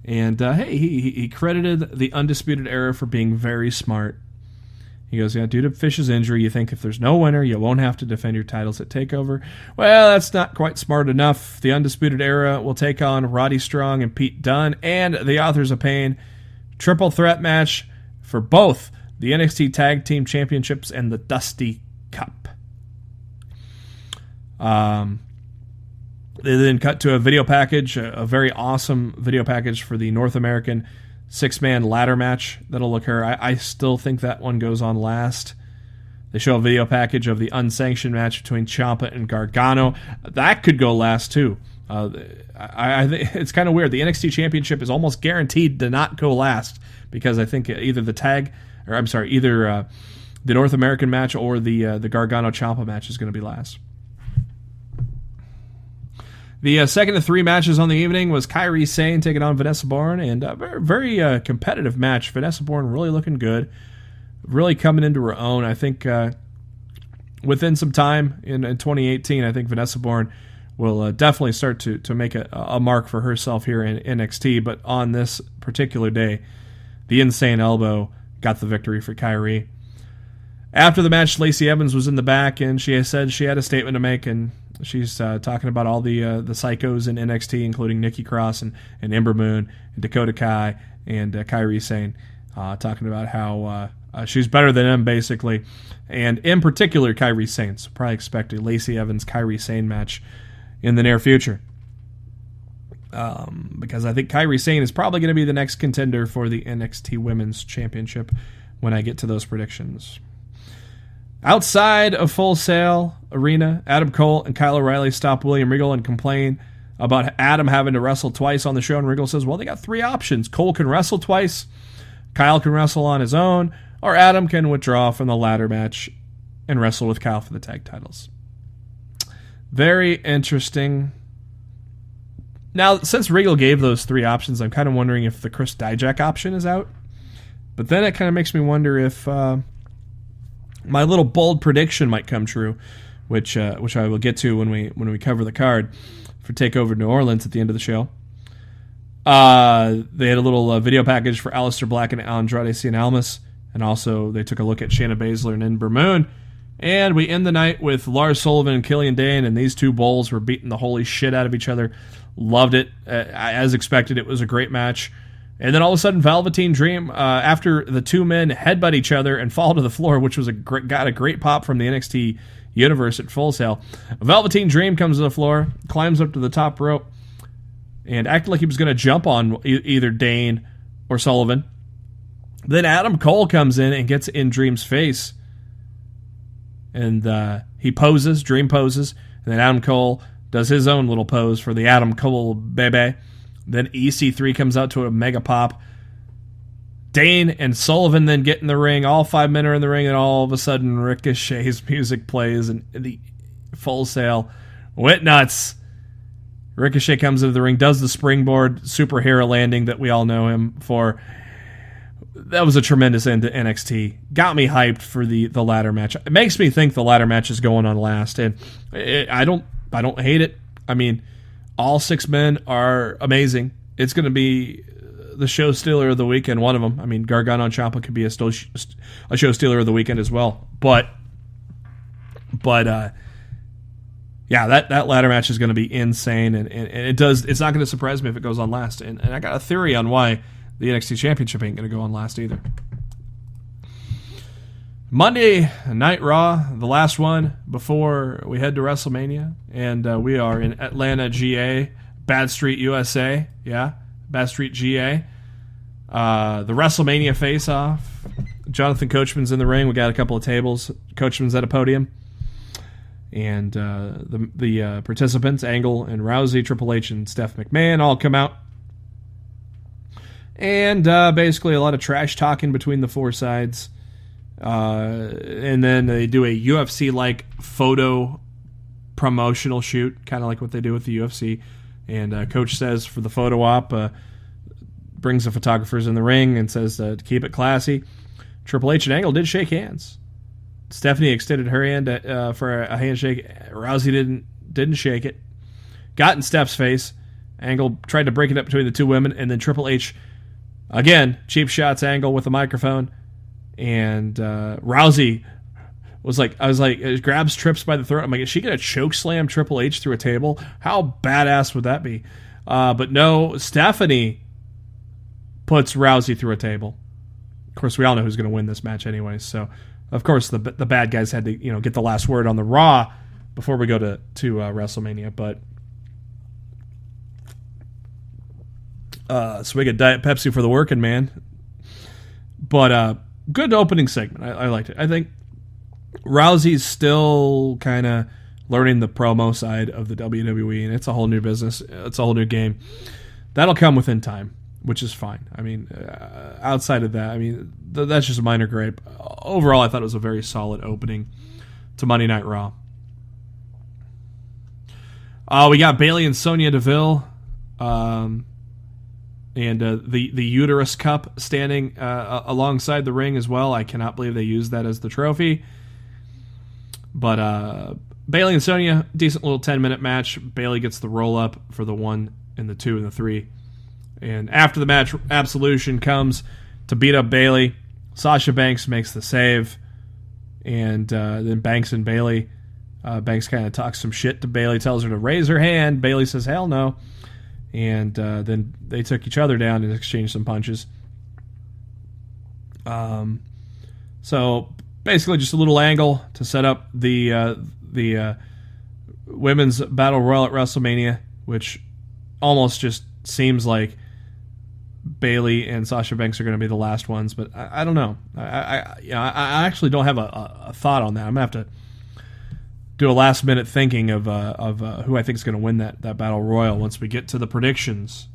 [SPEAKER 1] And he credited the Undisputed Era for being very smart. He goes, due to Fish's injury, you think if there's no winner, you won't have to defend your titles at TakeOver. Well, that's not quite smart enough. The Undisputed Era will take on Roddy Strong and Pete Dunne and the Authors of Pain. Triple threat match for both the NXT Tag Team Championships and the Dusty Cup. They then cut to a video package, a very awesome video package for the North American 6-man ladder match that'll occur. I still think that one goes on last. They show a video package of the unsanctioned match between Ciampa and Gargano. That could go last too. I think it's kind of weird. The NXT Championship is almost guaranteed to not go last, because I think either the North American match or the Gargano Ciampa match is going to be last. The second of 3 matches on the evening was Kairi Sane taking on Vanessa Bourne, and a very, very competitive match. Vanessa Bourne really looking good, really coming into her own. I think within some time in 2018, I think Vanessa Bourne will definitely start to make a mark for herself here in NXT. But on this particular day, the Insane Elbow got the victory for Kairi. After the match, Lacey Evans was in the back, and she said she had a statement to make, and she's talking about all the psychos in NXT, including Nikki Cross and Ember Moon and Dakota Kai and Kairi Sane, talking about how she's better than them, basically. And in particular, Kairi Sane. So probably expect a Lacey Evans-Kairi Sane match in the near future. Because I think Kairi Sane is probably going to be the next contender for the NXT Women's Championship when I get to those predictions. Outside of Full Sail Arena, Adam Cole and Kyle O'Reilly stop William Regal and complain about Adam having to wrestle twice on the show. And Regal says, well, they got 3 options. Cole can wrestle twice, Kyle can wrestle on his own, or Adam can withdraw from the ladder match and wrestle with Kyle for the tag titles. Very interesting. Now, since Regal gave those 3 options, I'm kind of wondering if the Chris Dijak option is out. But then it kind of makes me wonder if my little bold prediction might come true, which I will get to when we cover the card for Takeover New Orleans at the end of the show. They had a little video package for Aleister Black and Andrade Cien Almas, and also they took a look at Shayna Baszler and Ember Moon. And we end the night with Lars Sullivan and Killian Dane, and these 2 bulls were beating the holy shit out of each other. Loved it. As expected, it was a great match. And then all of a sudden, Velveteen Dream, after the 2 men headbutt each other and fall to the floor, which was got a great pop from the NXT universe at Full Sail. Velveteen Dream comes to the floor, climbs up to the top rope, and acted like he was going to jump on either Dane or Sullivan. Then Adam Cole comes in and gets in Dream's face. And he poses, Dream poses, and then Adam Cole does his own little pose for the Adam Cole bebe. Then EC3 comes out to a mega pop. Dane and Sullivan then get in the ring. All 5 men are in the ring, and all of a sudden Ricochet's music plays, and the Full Sail went nuts. Ricochet comes into the ring, does the springboard superhero landing that we all know him for. That was a tremendous end to NXT. Got me hyped for the ladder match. It makes me think the ladder match is going on last, and I don't hate it. I mean, all 6 men are amazing. It's going to be the show stealer of the weekend, one of them. I mean, Gargano and Ciampa could be a show stealer of the weekend as well. But yeah, that ladder match is going to be insane, and it's not going to surprise me if it goes on last. And I got a theory on why the NXT Championship ain't going to go on last either. Monday Night Raw, the last one before we head to WrestleMania, and we are in Atlanta, GA, Bad Street, USA. Yeah, Bad Street, GA. The WrestleMania face-off. Jonathan Coachman's in the ring. We got a couple of tables. Coachman's at a podium. And the participants, Angle and Rousey, Triple H, and Steph McMahon all come out. And basically a lot of trash talking between the 4 sides. And then they do a UFC-like photo promotional shoot, kind of like what they do with the UFC. And Coach says for the photo op, brings the photographers in the ring and says to keep it classy. Triple H and Angle did shake hands. Stephanie extended her hand for a handshake. Rousey didn't shake it. Got in Steph's face. Angle tried to break it up between the 2 women, and then Triple H, again, cheap shots Angle with a microphone. And Rousey grabs Trips by the throat. I'm like, is she going to choke slam Triple H through a table? How badass would that be? But no, Stephanie puts Rousey through a table. Of course, we all know who's going to win this match anyway. So, of course, the bad guys had to get the last word on the Raw before we go to WrestleMania. But swig of Diet Pepsi for the working man. But good opening segment. I liked it. I think Rousey's still kind of learning the promo side of the WWE, and it's a whole new business. It's a whole new game. That'll come within time, which is fine. I mean, outside of that, I mean, that's just a minor gripe. Overall, I thought it was a very solid opening to Monday Night Raw. We got Bayley and Sonya Deville, and the uterus cup standing alongside the ring as well. I cannot believe they used that as the trophy. But Bayley and Sonya, decent little 10-minute match. Bayley gets the roll-up for the 1 and the 2 and the 3. And after the match, Absolution comes to beat up Bayley. Sasha Banks makes the save. And then Banks and Bayley. Banks kind of talks some shit to Bayley, tells her to raise her hand. Bayley says, hell no. And then they took each other down and exchanged some punches. So basically just a little angle to set up the women's battle royal at WrestleMania, which almost just seems like Bayley and Sasha Banks are going to be the last ones, but I don't know. I actually don't have a thought on that. I'm going to have to do a last minute thinking of who I think is going to win that battle royal once we get to the predictions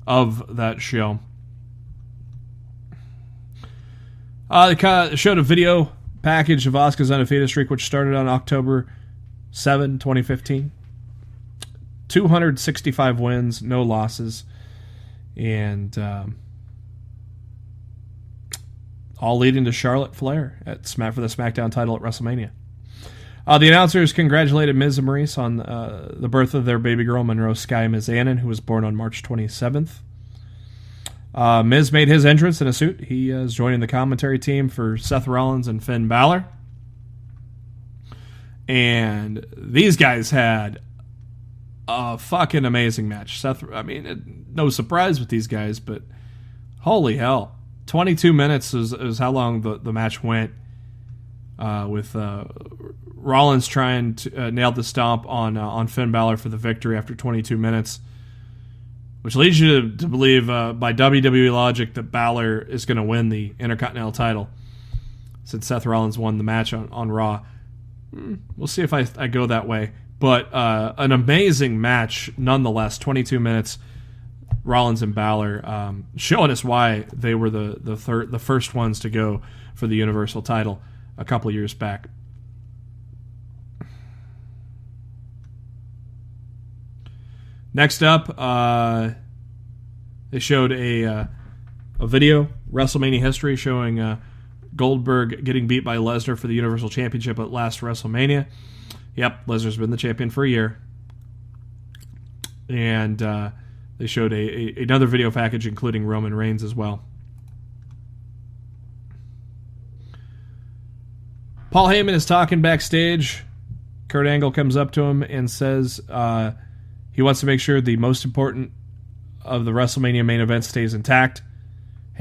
[SPEAKER 1] of that show. They showed a video package of Asuka's undefeated streak, which started on October 7, 2015. 265 wins, no losses, and all leading to Charlotte Flair for the SmackDown title at WrestleMania. The announcers congratulated Miz and Maurice on the birth of their baby girl, Monroe Sky Mizanin, who was born on March 27th. Miz made his entrance in a suit. He is joining the commentary team for Seth Rollins and Finn Balor. And these guys had a fucking amazing match. No surprise with these guys, but holy hell. 22 minutes is how long the match went, with Rollins trying to nail the stomp on Finn Balor for the victory after 22 minutes, which leads you to believe, by WWE logic, that Balor is going to win the Intercontinental title since Seth Rollins won the match on Raw. We'll see if I go that way. But an amazing match nonetheless. 22 minutes, Rollins and Balor showing us why they were the first ones to go for the Universal title a couple years back. Next up, they showed a video, WrestleMania history, showing Goldberg getting beat by Lesnar for the Universal Championship at last WrestleMania. Yep, Lesnar's been the champion for a year. And they showed another video package including Roman Reigns as well. Paul Heyman is talking backstage. Kurt Angle comes up to him and says he wants to make sure the most important of the WrestleMania main event stays intact.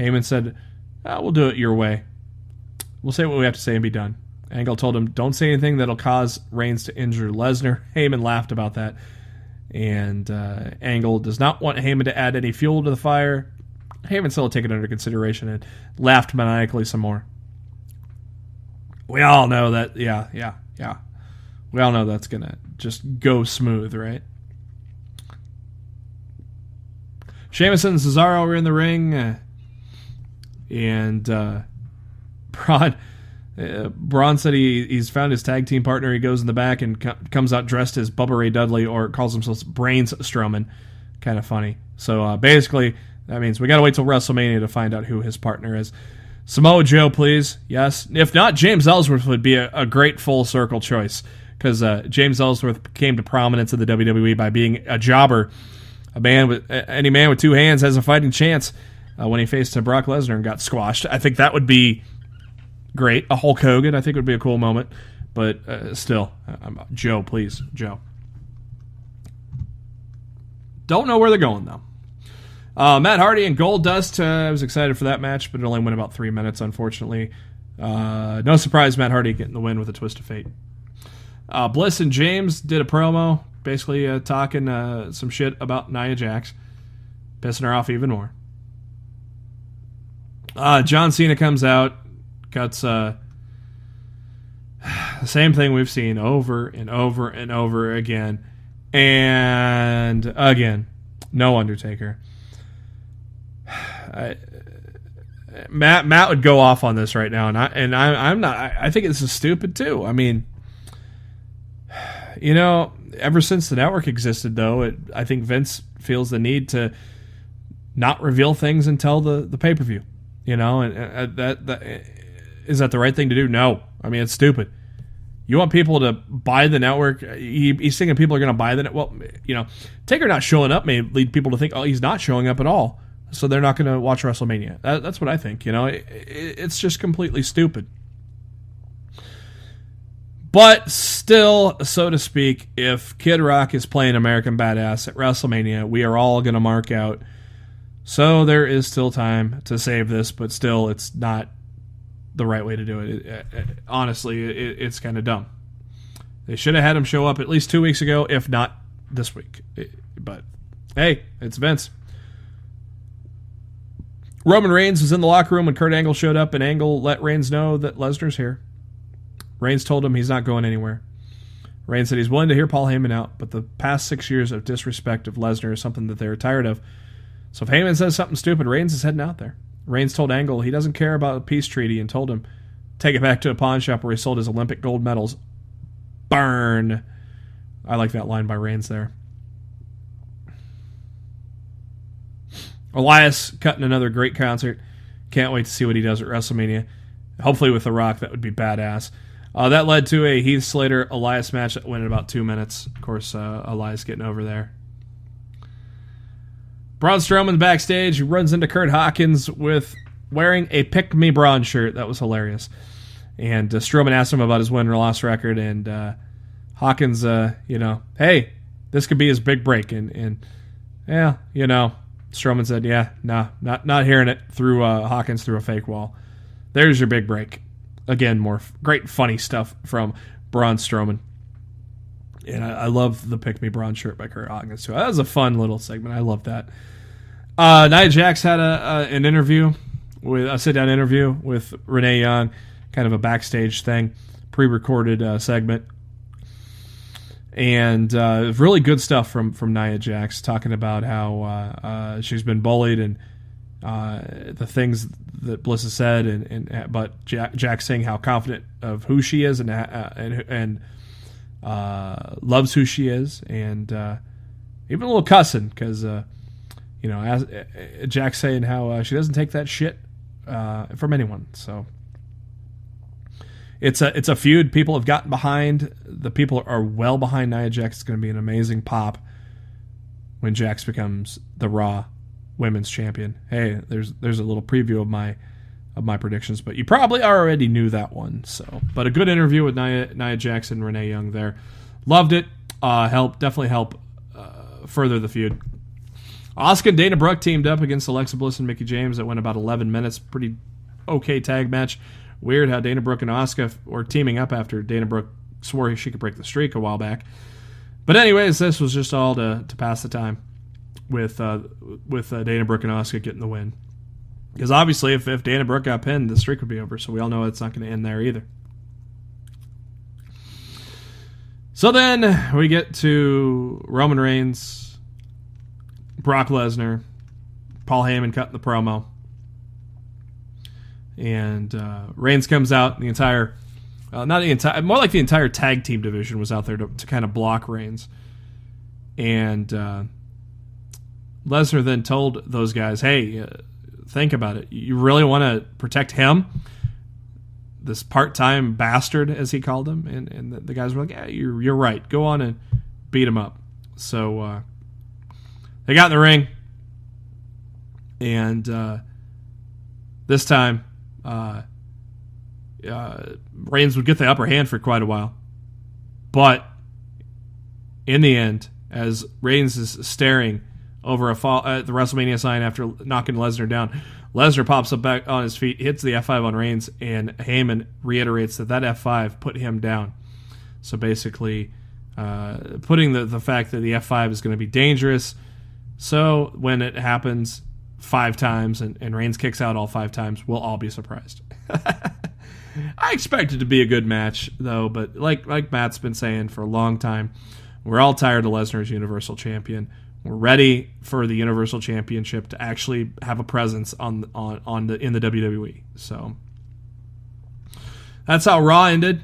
[SPEAKER 1] Heyman said, we'll do it your way. We'll say what we have to say and be done. Angle told him, don't say anything that'll cause Reigns to injure Lesnar. Heyman laughed about that. And Angle does not want Heyman to add any fuel to the fire. Heyman still took it under consideration and laughed maniacally some more. We all know that, yeah. We all know that's going to just go smooth, right? Sheamus and Cesaro were in the ring. And Braun said he's found his tag team partner. He goes in the back and comes out dressed as Bubba Ray Dudley, or calls himself Brains Strowman. Kind of funny. So basically, that means we got to wait till WrestleMania to find out who his partner is. Samoa Joe, please. Yes. If not, James Ellsworth would be a great full circle choice, because James Ellsworth came to prominence in the WWE by being a jobber. Any man with two hands has a fighting chance. When he faced Brock Lesnar and got squashed, I think that would be great. A Hulk Hogan, I think, would be a cool moment. But still, Joe, please, Joe. Don't know where they're going, though. Matt Hardy and Goldust, I was excited for that match, but it only went about 3 minutes, unfortunately. No surprise, Matt Hardy getting the win with a twist of fate. Bliss and James did a promo, basically talking some shit about Nia Jax, pissing her off even more. John Cena comes out, cuts the same thing we've seen over and over and over again, and again, no Undertaker. Matt would go off on this right now, and I'm not. I think this is stupid too. I mean, ever since the network existed, though, I think Vince feels the need to not reveal things until the pay-per-view. And that is that the right thing to do? No. I mean, it's stupid. You want people to buy the network. He's thinking people are going to buy the network. Well, Taker not showing up may lead people to think, oh, he's not showing up at all, so they're not going to watch WrestleMania. That's what I think. It's just completely stupid. But still, so to speak, if Kid Rock is playing American Badass at WrestleMania, we are all going to mark out. So there is still time to save this, but still, it's not the right way to do it. Honestly, it's kind of dumb. They should have had him show up at least 2 weeks ago, if not this week. But hey, it's Vince. Roman Reigns was in the locker room when Kurt Angle showed up, and Angle let Reigns know that Lesnar's here. Reigns told him he's not going anywhere. Reigns said he's willing to hear Paul Heyman out, but the past 6 years of disrespect of Lesnar is something that they're tired of. So if Heyman says something stupid, Reigns is heading out there. Reigns told Angle he doesn't care about a peace treaty and told him, take it back to a pawn shop where he sold his Olympic gold medals. Burn. I like that line by Reigns there. Elias cutting another great concert. Can't wait to see what he does at WrestleMania. Hopefully with The Rock, that would be badass. That led to a Heath Slater-Elias match that went in about 2 minutes. Of course, Elias getting over there. Braun Strowman backstage. He runs into Kurt Hawkins with wearing a Pick Me Braun shirt. That was hilarious. And Strowman asked him about his win or loss record, and Hawkins, hey, this could be his big break. And Strowman said, yeah, no, not hearing it through Hawkins through a fake wall. There's your big break. Again, more great funny stuff from Braun Strowman. And I love the Pick Me Braun shirt by Kurt Hawkins, too. That was a fun little segment. I love that. Nia Jax had an interview, with a sit-down interview with Renee Young, kind of a backstage thing, pre-recorded segment. And really good stuff from Nia Jax, talking about how she's been bullied and the things that Bliss has said, but Jax saying how confident of who she is and loves who she is, and even a little cussing because Jax saying how she doesn't take that shit from anyone. So it's a feud people have gotten behind. The people are well behind Nia Jax. It's going to be an amazing pop when Jax becomes the Raw Women's Champion. Hey, there's a little preview of my predictions, but you probably already knew that one. So, but a good interview with Nia Jax and Renee Young there. Loved it. Definitely help further the feud. Asuka and Dana Brooke teamed up against Alexa Bliss and Mickie James. That went about 11 minutes. Pretty okay tag match. Weird how Dana Brooke and Asuka were teaming up after Dana Brooke swore she could break the streak a while back. But anyways, this was just all to pass the time with Dana Brooke and Asuka getting the win. Because obviously, if Dana Brooke got pinned, the streak would be over. So we all know it's not going to end there either. So then we get to Roman Reigns, Brock Lesnar, Paul Heyman cutting the promo. And Reigns comes out. The entire, more like the entire tag team division was out there to kind of block Reigns. And Lesnar then told those guys, hey, think about it. You really want to protect him? This part-time bastard, as he called him. And the guys were like, yeah, you're right. Go on and beat him up. So they got in the ring. And this time, Reigns would get the upper hand for quite a while. But in the end, as Reigns is staring over at the WrestleMania sign after knocking Lesnar down, Lesnar pops up back on his feet, hits the F5 on Reigns, and Heyman reiterates that F5 put him down. So basically, putting the fact that the F5 is going to be dangerous. So when it happens 5 times and Reigns kicks out all 5 times, we'll all be surprised. I expect it to be a good match, though, but like Matt's been saying for a long time, we're all tired of Lesnar as Universal Champion. We're ready for the Universal Championship to actually have a presence in the WWE. So that's how Raw ended.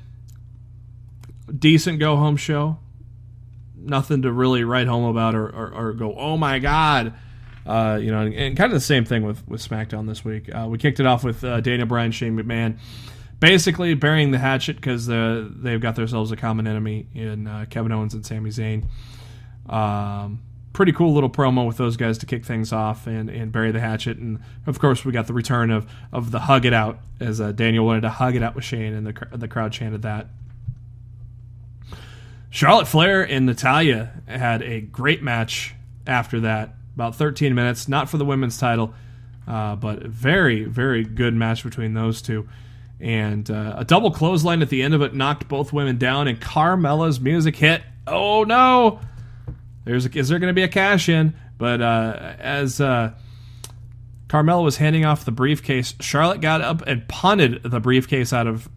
[SPEAKER 1] Decent go-home show. Nothing to really write home about or go, oh my God. And kind of the same thing with SmackDown this week. We kicked it off with Daniel Bryan, Shane McMahon, basically burying the hatchet because they've got themselves a common enemy in Kevin Owens and Sami Zayn. Pretty cool little promo with those guys to kick things off and bury the hatchet. And, of course, we got the return of the hug it out, as Daniel wanted to hug it out with Shane, and the crowd chanted that. Charlotte Flair and Natalya had a great match after that. About 13 minutes, not for the women's title, but a very, very good match between those two. And a double clothesline at the end of it knocked both women down, and Carmella's music hit. Oh, no! Is there going to be a cash-in? But as Carmella was handing off the briefcase, Charlotte got up and punted the briefcase out of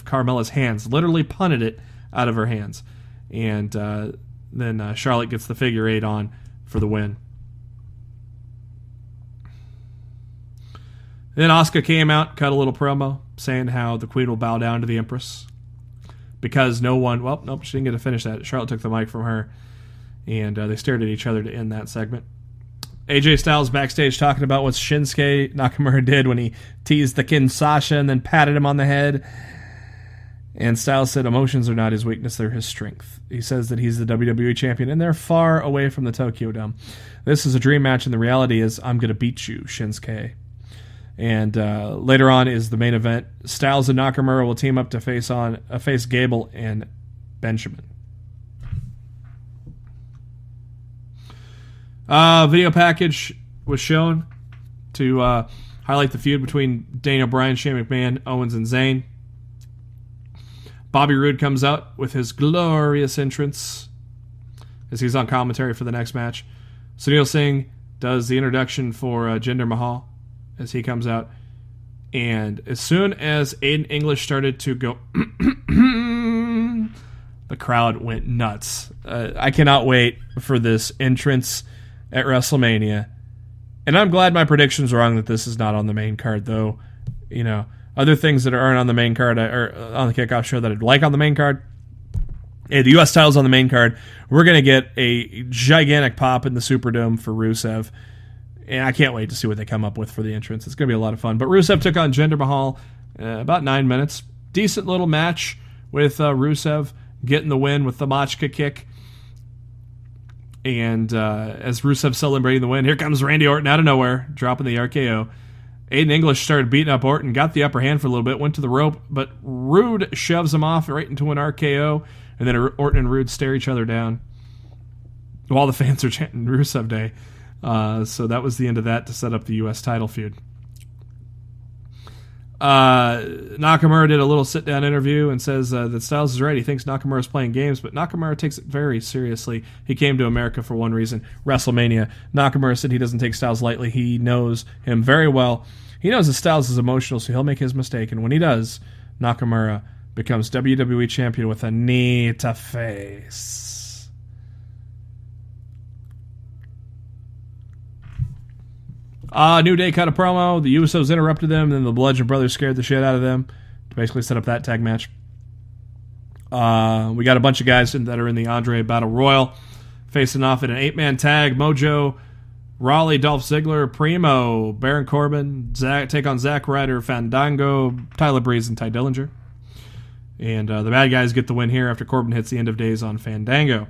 [SPEAKER 1] Carmella's hands. Literally punted it out of her hands. And then Charlotte gets the figure 8 on for the win. then Asuka came out, cut a little promo, saying how the Queen will bow down to the Empress. Because no one... Well, nope, she didn't get to finish that. Charlotte took the mic from her, and they stared at each other to end that segment. AJ Styles backstage talking about what Shinsuke Nakamura did when he teased the kid Sasha and then patted him on the head. And Styles said emotions are not his weakness, they're his strength. He says that he's the WWE champion, and they're far away from the Tokyo Dome. This is a dream match, and the reality is, I'm going to beat you, Shinsuke. And later on is the main event. Styles and Nakamura will team up to face Gable and Benjamin. Video package was shown to highlight the feud between Daniel Bryan, Shane McMahon, Owens, and Zayn. Bobby Roode comes out with his glorious entrance as he's on commentary for the next match. Sunil Singh does the introduction for Jinder Mahal as he comes out. And as soon as Aiden English started to go, the crowd went nuts. I cannot wait for this entrance at WrestleMania. And I'm glad my prediction's wrong that this is not on the main card, though. You know, other things that aren't on the main card, or on the kickoff show that I'd like on the main card. Hey, the U.S. title's on the main card. We're going to get a gigantic pop in the Superdome for Rusev. And I can't wait to see what they come up with for the entrance. It's going to be a lot of fun. But Rusev took on Jinder Mahal about 9 minutes. Decent little match with Rusev getting the win with the Machka kick. And as Rusev celebrating the win, here comes Randy Orton out of nowhere, dropping the RKO. Aiden English started beating up Orton, got the upper hand for a little bit, went to the rope, but Rude shoves him off right into an RKO, and then Orton and Rude stare each other down while the fans are chanting Rusev Day. So that was the end of that to set up the U.S. title feud. Nakamura did a little sit-down interview and says that Styles is right. He thinks Nakamura is playing games, but Nakamura takes it very seriously. He came to America for one reason, WrestleMania. Nakamura said he doesn't take Styles lightly. He knows him very well. He knows that Styles is emotional, so he'll make his mistake. And when he does, Nakamura becomes WWE champion with a knee to face. New Day cut a promo. The Usos interrupted them, and then the Bludgeon Brothers scared the shit out of them to basically set up that tag match. We got a bunch of guys that are in the Andre Battle Royal facing off in an 8-man tag. Mojo, Raleigh, Dolph Ziggler, Primo, Baron Corbin, take on Zack Ryder, Fandango, Tyler Breeze, and Ty Dillinger. And the bad guys get the win here after Corbin hits the end of days on Fandango.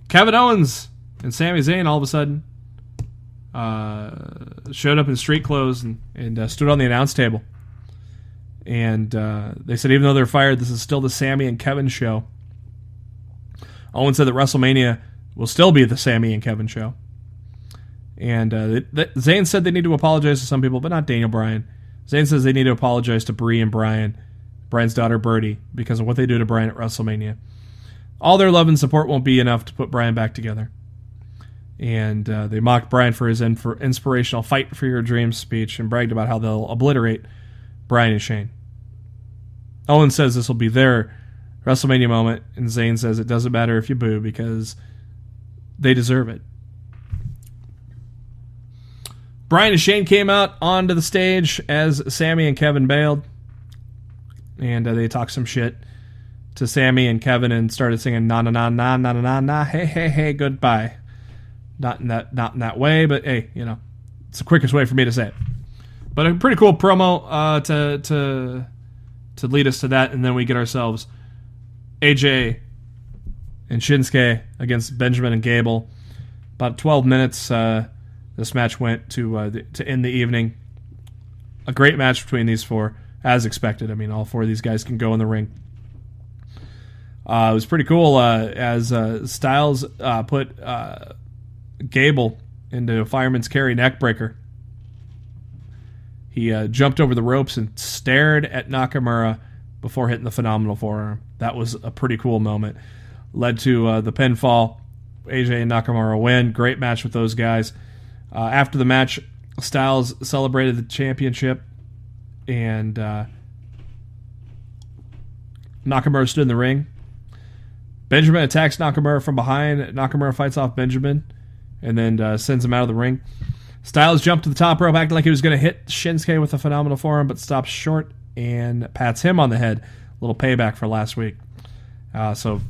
[SPEAKER 1] Kevin Owens and Sami Zayn all of a sudden showed up in street clothes and stood on the announce table. And they said even though they're fired, this is still the Sami and Kevin show. Owens said that WrestleMania will still be the Sami and Kevin show. And Zayn said they need to apologize to some people, but not Daniel Bryan. Zayn says they need to apologize to Brie and Bryan's daughter Birdie, because of what they do to Bryan at WrestleMania. All their love and support won't be enough to put Bryan back together. And they mocked Bryan for his inspirational fight for your dreams speech and bragged about how they'll obliterate Bryan and Shane. Owens says this will be their WrestleMania moment, and Zayn says it doesn't matter if you boo because they deserve it. Bryan and Shane came out onto the stage as Sami and Kevin bailed. And they talked some shit to Sami and Kevin and started singing na na na na na na na hey hey hey goodbye. Not in that way, but hey, you know, it's the quickest way for me to say it. But a pretty cool promo to lead us to that, and then we get ourselves AJ and Shinsuke against Benjamin and Gable. About 12 minutes this match went to end the evening. A great match between these four, as expected. I mean, all four of these guys can go in the ring. It was pretty cool as Styles put Gable into a fireman's carry neckbreaker. He jumped over the ropes and stared at Nakamura before hitting the phenomenal forearm. That was a pretty cool moment. Led to the pinfall. AJ and Nakamura win. Great match with those guys. After the match, Styles celebrated the championship, and Nakamura stood in the ring. Benjamin attacks Nakamura from behind. Nakamura fights off Benjamin, and then sends him out of the ring. Styles jumped to the top rope, acting like he was going to hit Shinsuke with a phenomenal forearm, but stops short and pats him on the head. A little payback for last week. So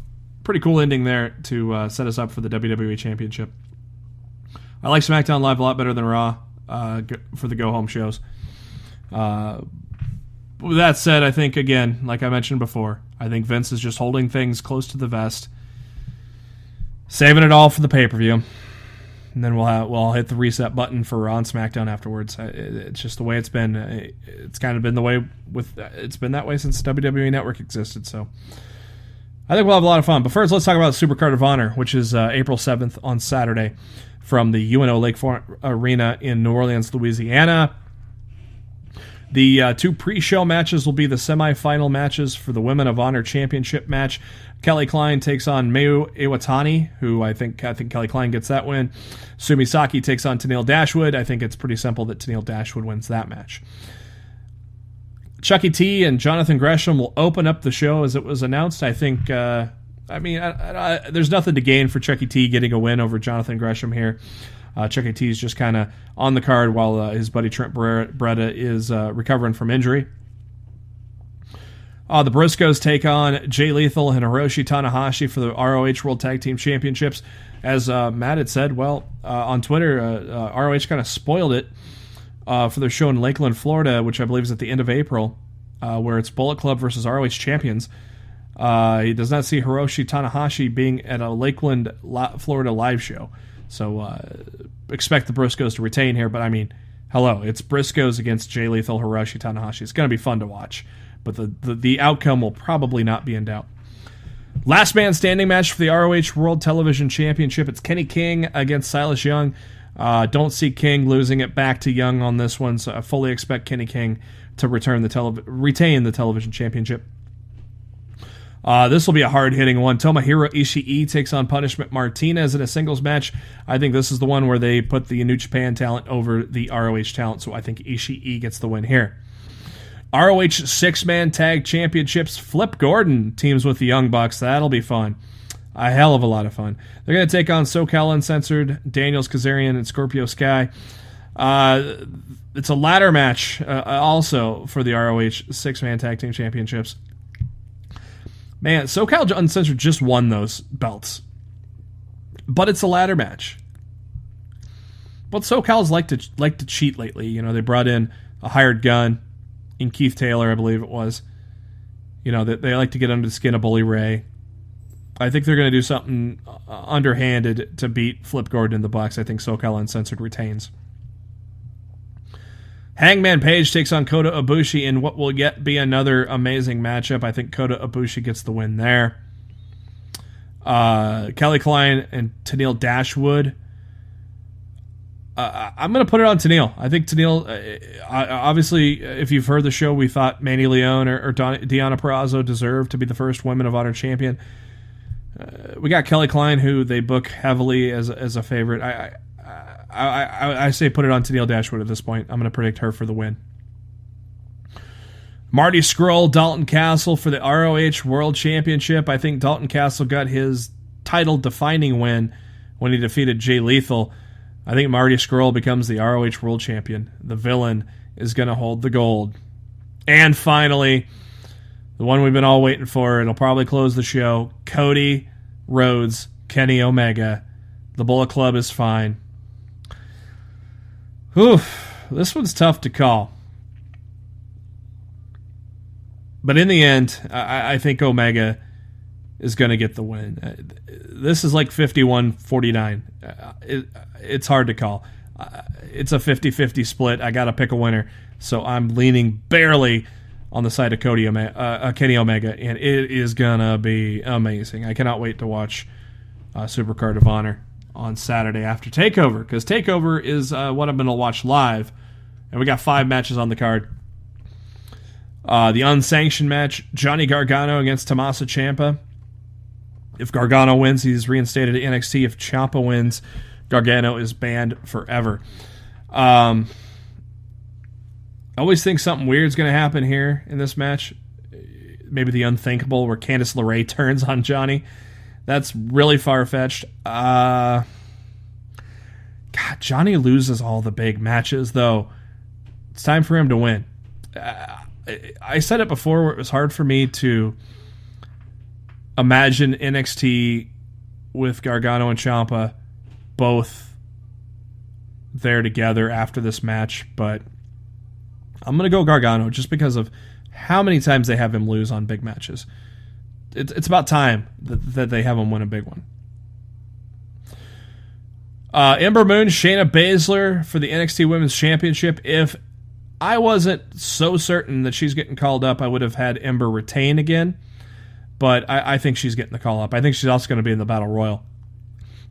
[SPEAKER 1] pretty cool ending there to set us up for the WWE Championship. I like SmackDown Live a lot better than Raw for the go-home shows. With that said, I think, again, like I mentioned before, I think Vince is just holding things close to the vest, saving it all for the pay-per-view, and then we'll hit the reset button for Raw and SmackDown afterwards. It's just the way it's been. It's kind of been the way it's been that way since WWE Network existed. So I think we'll have a lot of fun. But first, let's talk about Supercard of Honor, which is April 7th on Saturday from the UNO Lakefront Arena in New Orleans, Louisiana. The two pre-show matches will be the semifinal matches for the Women of Honor Championship match. Kelly Klein takes on Mayu Iwatani, who I think Kelly Klein gets that win. Sumi Saki takes on Tenille Dashwood. I think it's pretty simple that Tenille Dashwood wins that match. Chucky T and Jonathan Gresham will open up the show as it was announced. I think, there's nothing to gain for Chucky T getting a win over Jonathan Gresham here. Chucky T is just kind of on the card while his buddy Trent Beretta is recovering from injury. The Briscoes take on Jay Lethal and Hiroshi Tanahashi for the ROH World Tag Team Championships. As Matt had said, on Twitter, ROH kind of spoiled it for their show in Lakeland, Florida, which I believe is at the end of April, where it's Bullet Club versus ROH champions. He does not see Hiroshi Tanahashi being at a Lakeland, Florida live show. So expect the Briscoes to retain here, but I mean, hello, it's Briscoes against Jay Lethal, Hiroshi Tanahashi. It's going to be fun to watch, but the outcome will probably not be in doubt. Last man standing match for the ROH World Television Championship. It's Kenny King against Silas Young. Don't see King losing it back to Young on this one, so I fully expect Kenny King to retain the television championship. This will be a hard-hitting one. Tomohiro Ishii takes on Punishment Martinez in a singles match. I think this is the one where they put the New Japan talent over the ROH talent, so I think Ishii gets the win here. ROH Six-Man Tag Championships, Flip Gordon teams with the Young Bucks. That'll be fun. A hell of a lot of fun. They're going to take on SoCal Uncensored, Daniels Kazarian, and Scorpio Sky. It's a ladder match also for the ROH Six-Man Tag Team Championships. Man, SoCal Uncensored just won those belts. But it's a ladder match. But SoCal's like to cheat lately. You know, they brought in a hired gun in Keith Taylor, I believe it was. You know, they like to get under the skin of Bully Ray. I think they're going to do something underhanded to beat Flip Gordon in the Bucks. I think SoCal Uncensored retains. Hangman Page takes on Kota Ibushi in what will yet be another amazing matchup. I think Kota Ibushi gets the win there. Kelly Klein and Tenille Dashwood. I'm going to put it on Tenille. I think Tenille, obviously, if you've heard the show, we thought Mandy Leon or Deonna Purrazzo deserved to be the first Women of Honor champion. We got Kelly Klein, who they book heavily as a favorite. I say put it on Tenille Dashwood at this point. I'm going to predict her for the win. Marty Scurll, Dalton Castle for the ROH World Championship. I think Dalton Castle got his title-defining win when he defeated Jay Lethal. I think Marty Scurll becomes the ROH World Champion. The villain is going to hold the gold. And finally, the one we've been all waiting for, it'll probably close the show, Cody Rhodes, Kenny Omega. The Bullet Club is fine. This one's tough to call. But in the end, I think Omega is going to get the win. This is like 51-49. It's hard to call. It's a 50-50 split. I got to pick a winner. So I'm leaning barely on the side of Kenny Omega, and it is going to be amazing. I cannot wait to watch Supercard of Honor on Saturday after TakeOver, because TakeOver is what I'm going to watch live, and we got 5 matches on the card. The unsanctioned match, Johnny Gargano against Tommaso Ciampa. If Gargano wins, he's reinstated at NXT. If Ciampa wins, Gargano is banned forever. I always think something weird's going to happen here in this match. Maybe the unthinkable, where Candice LeRae turns on Johnny. That's really far-fetched. God, Johnny loses all the big matches, though. It's time for him to win. I said it before where it was hard for me to imagine NXT with Gargano and Ciampa both there together after this match, but I'm going to go Gargano just because of how many times they have him lose on big matches. It's about time that they have him win a big one. Ember Moon, Shayna Baszler for the NXT Women's Championship. If I wasn't so certain that she's getting called up, I would have had Ember retain again. But I think she's getting the call up. I think she's also going to be in the Battle Royal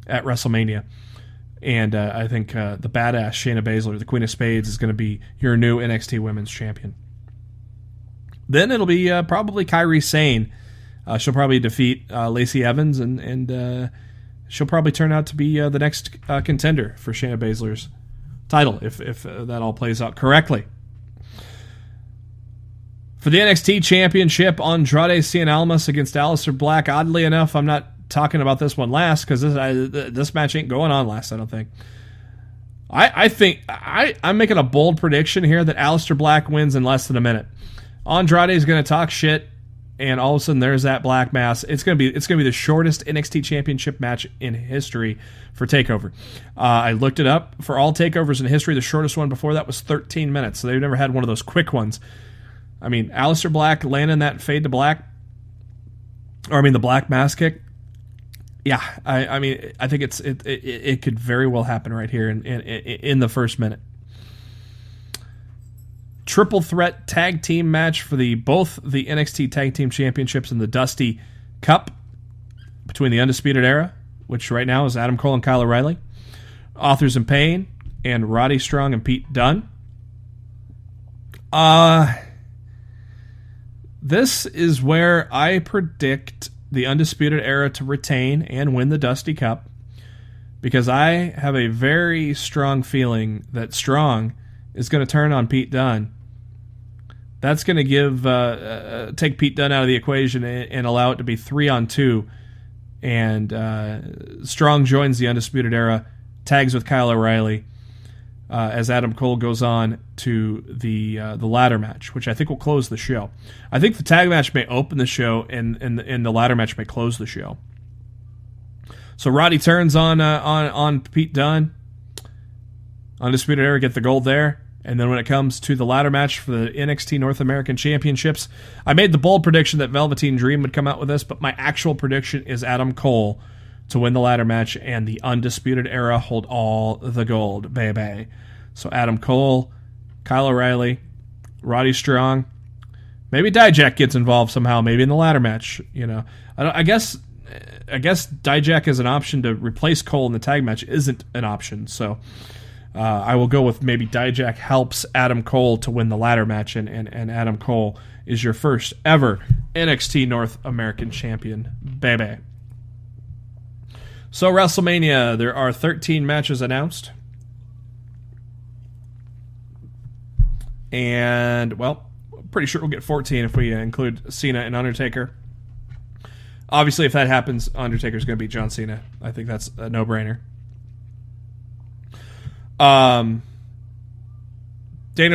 [SPEAKER 1] at WrestleMania. And I think the badass Shayna Baszler, the Queen of Spades, is going to be your new NXT Women's Champion. Then it'll be probably Kairi Sane. She'll probably defeat Lacey Evans, and she'll probably turn out to be the next contender for Shayna Baszler's title, if that all plays out correctly. For the NXT Championship, Andrade Cien Almas against Aleister Black. Oddly enough, I'm not talking about this one last because this match ain't going on last, I don't think. I think I'm making a bold prediction here that Aleister Black wins in less than a minute. Andrade is going to talk shit, and all of a sudden there's that black mass. It's going to be the shortest NXT Championship match in history for TakeOver. I looked it up. For all takeovers in history, the shortest one before that was 13 minutes. So they've never had one of those quick ones. I mean, Aleister Black landing that fade to black, the black mass kick. Yeah, I mean, I think it could very well happen right here in the first minute. Triple threat tag team match for both the NXT Tag Team Championships and the Dusty Cup between the Undisputed Era, which right now is Adam Cole and Kyle O'Reilly, Authors in Pain, and Roddy Strong and Pete Dunne. This is where I predict the Undisputed Era to retain and win the Dusty Cup, because I have a very strong feeling that Strong is going to turn on Pete Dunne. That's going to take Pete Dunne out of the equation and allow it to be 3-on-2. And Strong joins the Undisputed Era, tags with Kyle O'Reilly, as Adam Cole goes on to the ladder match, which I think will close the show. I think the tag match may open the show, and the ladder match may close the show. So Roddy turns on Pete Dunne. Undisputed Era get the gold there. And then when it comes to the ladder match for the NXT North American Championships, I made the bold prediction that Velveteen Dream would come out with this, but my actual prediction is Adam Cole to win the ladder match and the Undisputed Era hold all the gold, baby. So Adam Cole, Kyle O'Reilly, Roddy Strong, maybe Dijak gets involved somehow, maybe in the ladder match. I guess Dijak as an option to replace Cole in the tag match isn't an option, so I will go with maybe Dijak helps Adam Cole to win the ladder match, and Adam Cole is your first ever NXT North American champion, baby. So WrestleMania, there are 13 matches announced. And, well, I'm pretty sure we'll get 14 if we include Cena and Undertaker. Obviously, if that happens, Undertaker's going to beat John Cena. I think that's a no-brainer. Daniel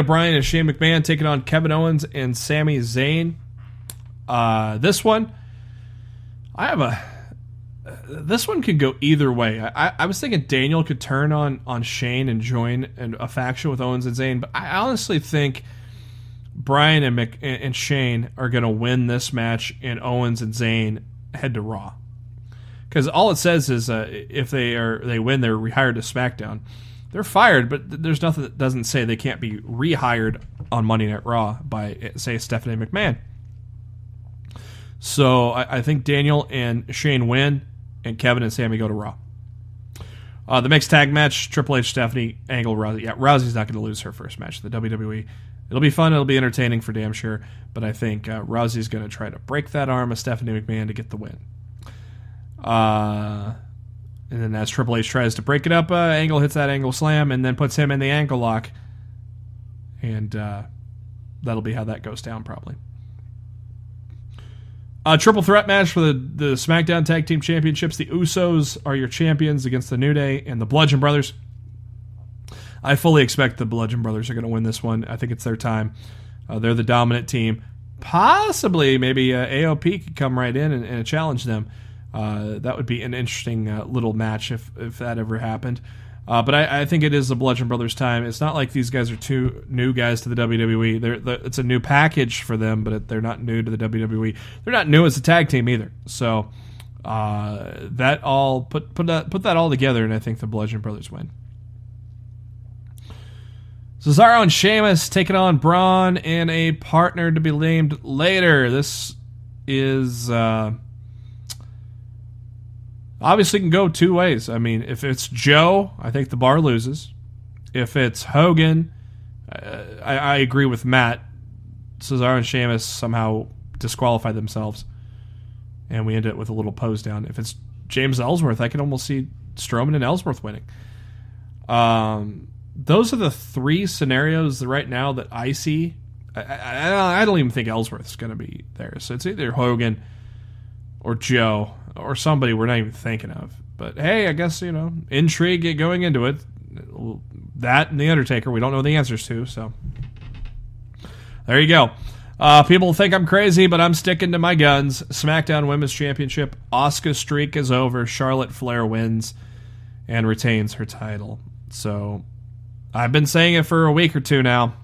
[SPEAKER 1] Bryan and Shane McMahon taking on Kevin Owens and Sami Zayn. This one, this one could go either way. I was thinking Daniel could turn on Shane and join a faction with Owens and Zayn, but I honestly think Bryan and Shane are going to win this match, and Owens and Zayn head to Raw. Because all it says is if they win, they're rehired to SmackDown. They're fired, but there's nothing that doesn't say they can't be rehired on Monday Night Raw by, say, Stephanie McMahon. So I think Daniel and Shane win, and Kevin and Sami go to Raw. The mixed tag match, Triple H, Stephanie, Angle, Rousey. Yeah, Rousey's not going to lose her first match in the WWE. It'll be fun. It'll be entertaining for damn sure. But I think Rousey's going to try to break that arm of Stephanie McMahon to get the win. And then as Triple H tries to break it up, Angle hits that Angle Slam and then puts him in the ankle lock. And that'll be how that goes down probably. Triple threat match for the SmackDown Tag Team Championships. The Usos are your champions against the New Day and the Bludgeon Brothers. I fully expect the Bludgeon Brothers are going to win this one. I think it's their time. They're the dominant team. Possibly, maybe AOP could come right in and challenge them. That would be an interesting little match if that ever happened. But I think it is the Bludgeon Brothers' time. It's not like these guys are two new guys to the WWE. It's a new package for them, but they're not new to the WWE. They're not new as a tag team either. So that all put that all together, and I think the Bludgeon Brothers win. Cesaro and Sheamus taking on Braun and a partner to be named later. This is obviously can go two ways. I mean, if it's Joe, I think the Bar loses. If it's Hogan, I agree with Matt. Cesaro and Sheamus somehow disqualify themselves, and we end it with a little pose down. If it's James Ellsworth, I can almost see Strowman and Ellsworth winning. Those are the three scenarios right now that I see. I don't even think Ellsworth's going to be there. So it's either Hogan or Joe or somebody we're not even thinking of. But hey, I guess, intrigue going into it. That and The Undertaker, we don't know the answers to. So there you go. People think I'm crazy, but I'm sticking to my guns. SmackDown Women's Championship. Asuka's streak is over. Charlotte Flair wins and retains her title. So I've been saying it for a week or two now.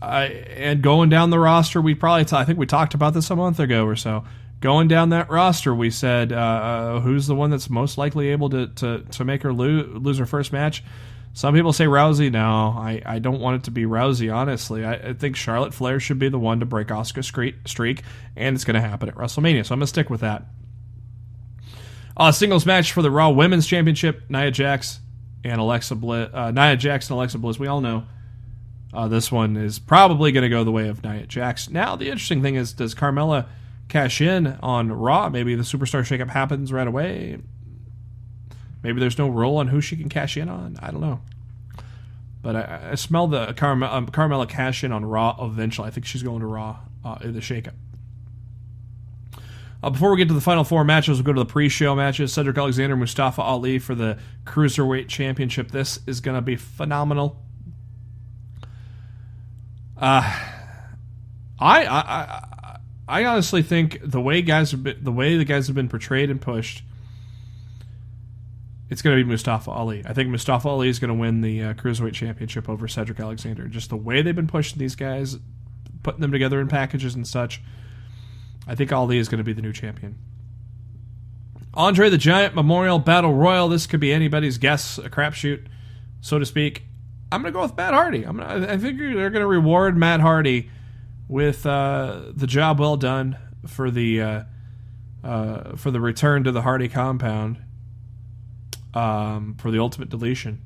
[SPEAKER 1] And going down the roster, I think we talked about this a month ago or so. Going down that roster, we said, who's the one that's most likely able to make her lose her first match? Some people say Rousey. No, I don't want it to be Rousey, honestly. I think Charlotte Flair should be the one to break Asuka's streak, and it's going to happen at WrestleMania, so I'm going to stick with that. Singles match for the Raw Women's Championship, Nia Jax and Alexa Bliss. Nia Jax and Alexa Bliss, we all know this one is probably going to go the way of Nia Jax. Now, the interesting thing is, does Carmella cash in on Raw? Maybe the Superstar Shakeup happens right away. Maybe there's no rule on who she can cash in on. I don't know. But I smell the Carmella cash in on Raw eventually. I think she's going to Raw in the Shakeup. Before we get to the final four matches, we'll go to the pre-show matches. Cedric Alexander, Mustafa Ali for the Cruiserweight Championship. This is going to be phenomenal. I honestly think the way the guys have been portrayed and pushed, it's going to be Mustafa Ali. I think Mustafa Ali is going to win the Cruiserweight Championship over Cedric Alexander. Just the way they've been pushing these guys, putting them together in packages and such. I think Ali is going to be the new champion. Andre the Giant Memorial Battle Royal. This could be anybody's guess, a crapshoot, so to speak. I'm going to go with Matt Hardy. I figure they're going to reward Matt Hardy with the job well done for the return to the Hardy compound for the Ultimate Deletion,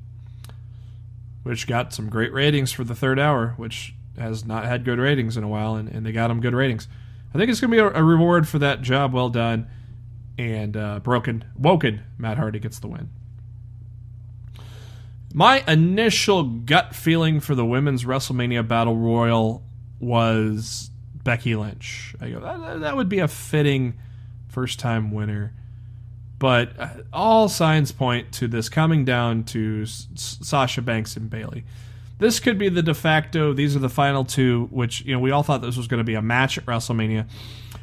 [SPEAKER 1] which got some great ratings for the third hour, which has not had good ratings in a while, and they got them good ratings. I think it's going to be a reward for that job well done, and woken Matt Hardy gets the win. My initial gut feeling for the Women's WrestleMania Battle Royal was Becky Lynch. I go, that would be a fitting first-time winner. But all signs point to this coming down to Sasha Banks and Bayley. This could be the de facto. These are the final two, which we all thought this was going to be a match at WrestleMania.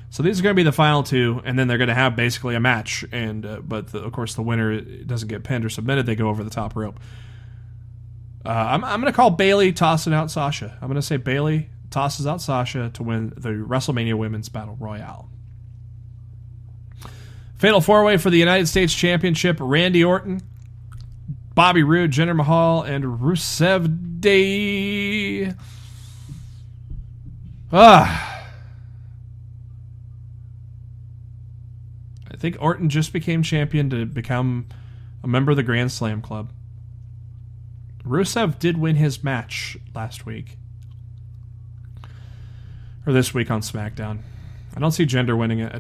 [SPEAKER 1] So these are going to be the final two, and then they're going to have basically a match. And of course, the winner doesn't get pinned or submitted. They go over the top rope. I'm going to call Bayley tossing out Sasha. I'm going to say Bayley tosses out Sasha to win the WrestleMania Women's Battle Royale. Fatal 4-Way for the United States Championship. Randy Orton, Bobby Roode, Jinder Mahal, and Rusev Day. I think Orton just became champion to become a member of the Grand Slam Club. Rusev did win his match last week. Or this week on SmackDown. I don't see Jinder winning it.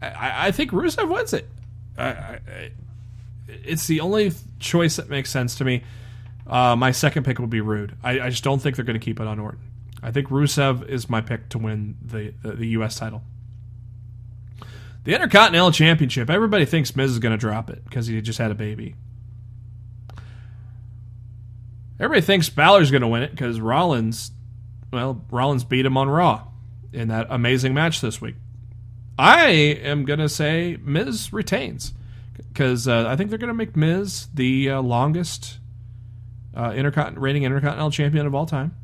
[SPEAKER 1] I think Rusev wins it. It's the only choice that makes sense to me. My second pick would be Roode. I just don't think they're going to keep it on Orton. I think Rusev is my pick to win the U.S. title. The Intercontinental Championship. Everybody thinks Miz is going to drop it because he just had a baby. Everybody thinks Balor's going to win it because Rollins beat him on Raw in that amazing match this week. I am going to say Miz retains because I think they're going to make Miz the longest reigning Intercontinental Champion of all time.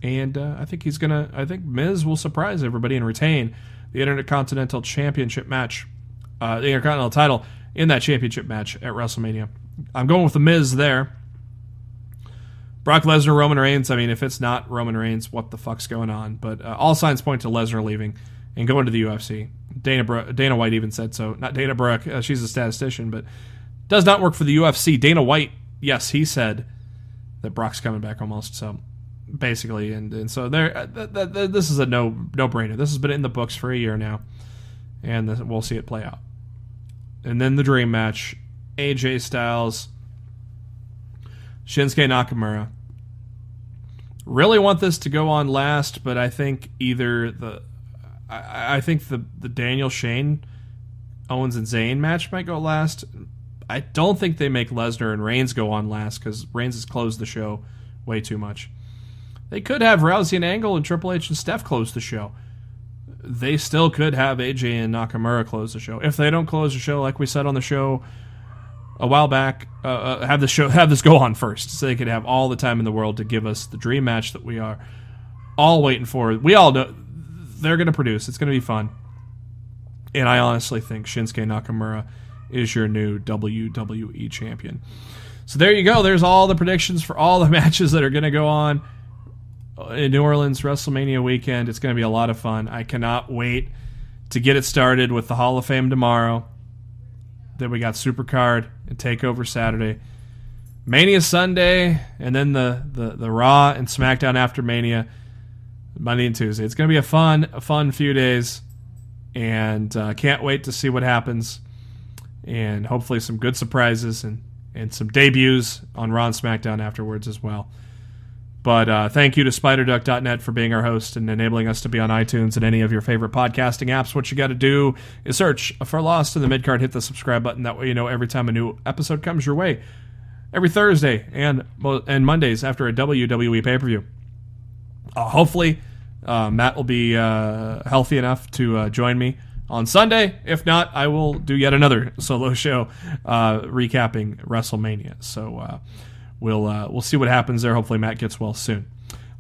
[SPEAKER 1] And I think Miz will surprise everybody and retain the Intercontinental Championship match, the Intercontinental title in that championship match at WrestleMania. I'm going with the Miz there. Brock Lesnar, Roman Reigns. I mean, if it's not Roman Reigns, what the fuck's going on? But all signs point to Lesnar leaving and going to the UFC. Dana White even said so. Not Dana Brooke. She's a statistician, but does not work for the UFC. Dana White, yes, he said that Brock's coming back almost. So basically, and so there. This is a no-brainer. This has been in the books for a year now, and we'll see it play out. And then the dream match: AJ Styles, Shinsuke Nakamura. Really want this to go on last, but I think either the Daniel Shane, Owens and Zayn match might go last. I don't think they make Lesnar and Reigns go on last because Reigns has closed the show way too much. They could have Rousey and Angle and Triple H and Steph close the show. They still could have AJ and Nakamura close the show. If they don't close the show, like we said on the show a while back, have this go on first, so they could have all the time in the world to give us the dream match that we are all waiting for. We all know they're going to produce. It's going to be fun, and I honestly think Shinsuke Nakamura is your new WWE champion. So there you go. There's all the predictions for all the matches that are going to go on in New Orleans WrestleMania weekend. It's going to be a lot of fun. I cannot wait to get it started with the Hall of Fame tomorrow. Then we got Supercard and Takeover Saturday, Mania Sunday, and then the Raw and SmackDown after Mania Monday and Tuesday. It's going to be a fun few days, and can't wait to see what happens, and hopefully some good surprises and some debuts on Raw and SmackDown afterwards as well. But thank you to SpiderDuck.net for being our host and enabling us to be on iTunes and any of your favorite podcasting apps. What you got to do is search for Lost in the Midcard, hit the subscribe button. That way you know every time a new episode comes your way. Every Thursday and Mondays after a WWE pay-per-view. Hopefully, Matt will be healthy enough to join me on Sunday. If not, I will do yet another solo show recapping WrestleMania. So we'll see what happens there. Hopefully Matt gets well soon.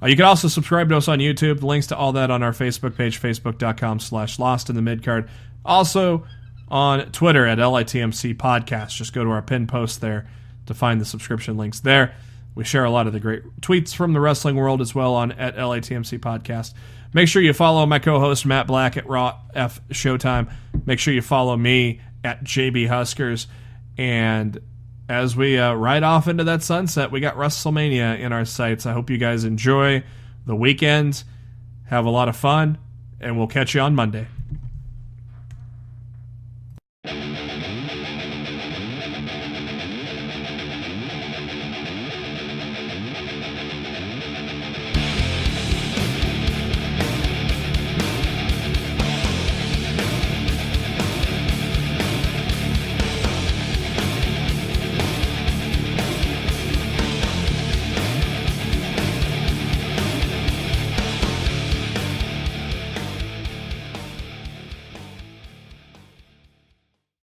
[SPEAKER 1] You can also subscribe to us on YouTube. The links to all that on our Facebook page, facebook.com/Lost in the Midcard. Also on Twitter at LITMC Podcast. Just go to our pinned post there to find the subscription links there. We share a lot of the great tweets from the wrestling world as well on at LITMC Podcast. Make sure you follow my co-host Matt Black at Raw F Showtime. Make sure you follow me at JB Huskers. And as we ride off into that sunset, we got WrestleMania in our sights. I hope you guys enjoy the weekend, have a lot of fun, and we'll catch you on Monday.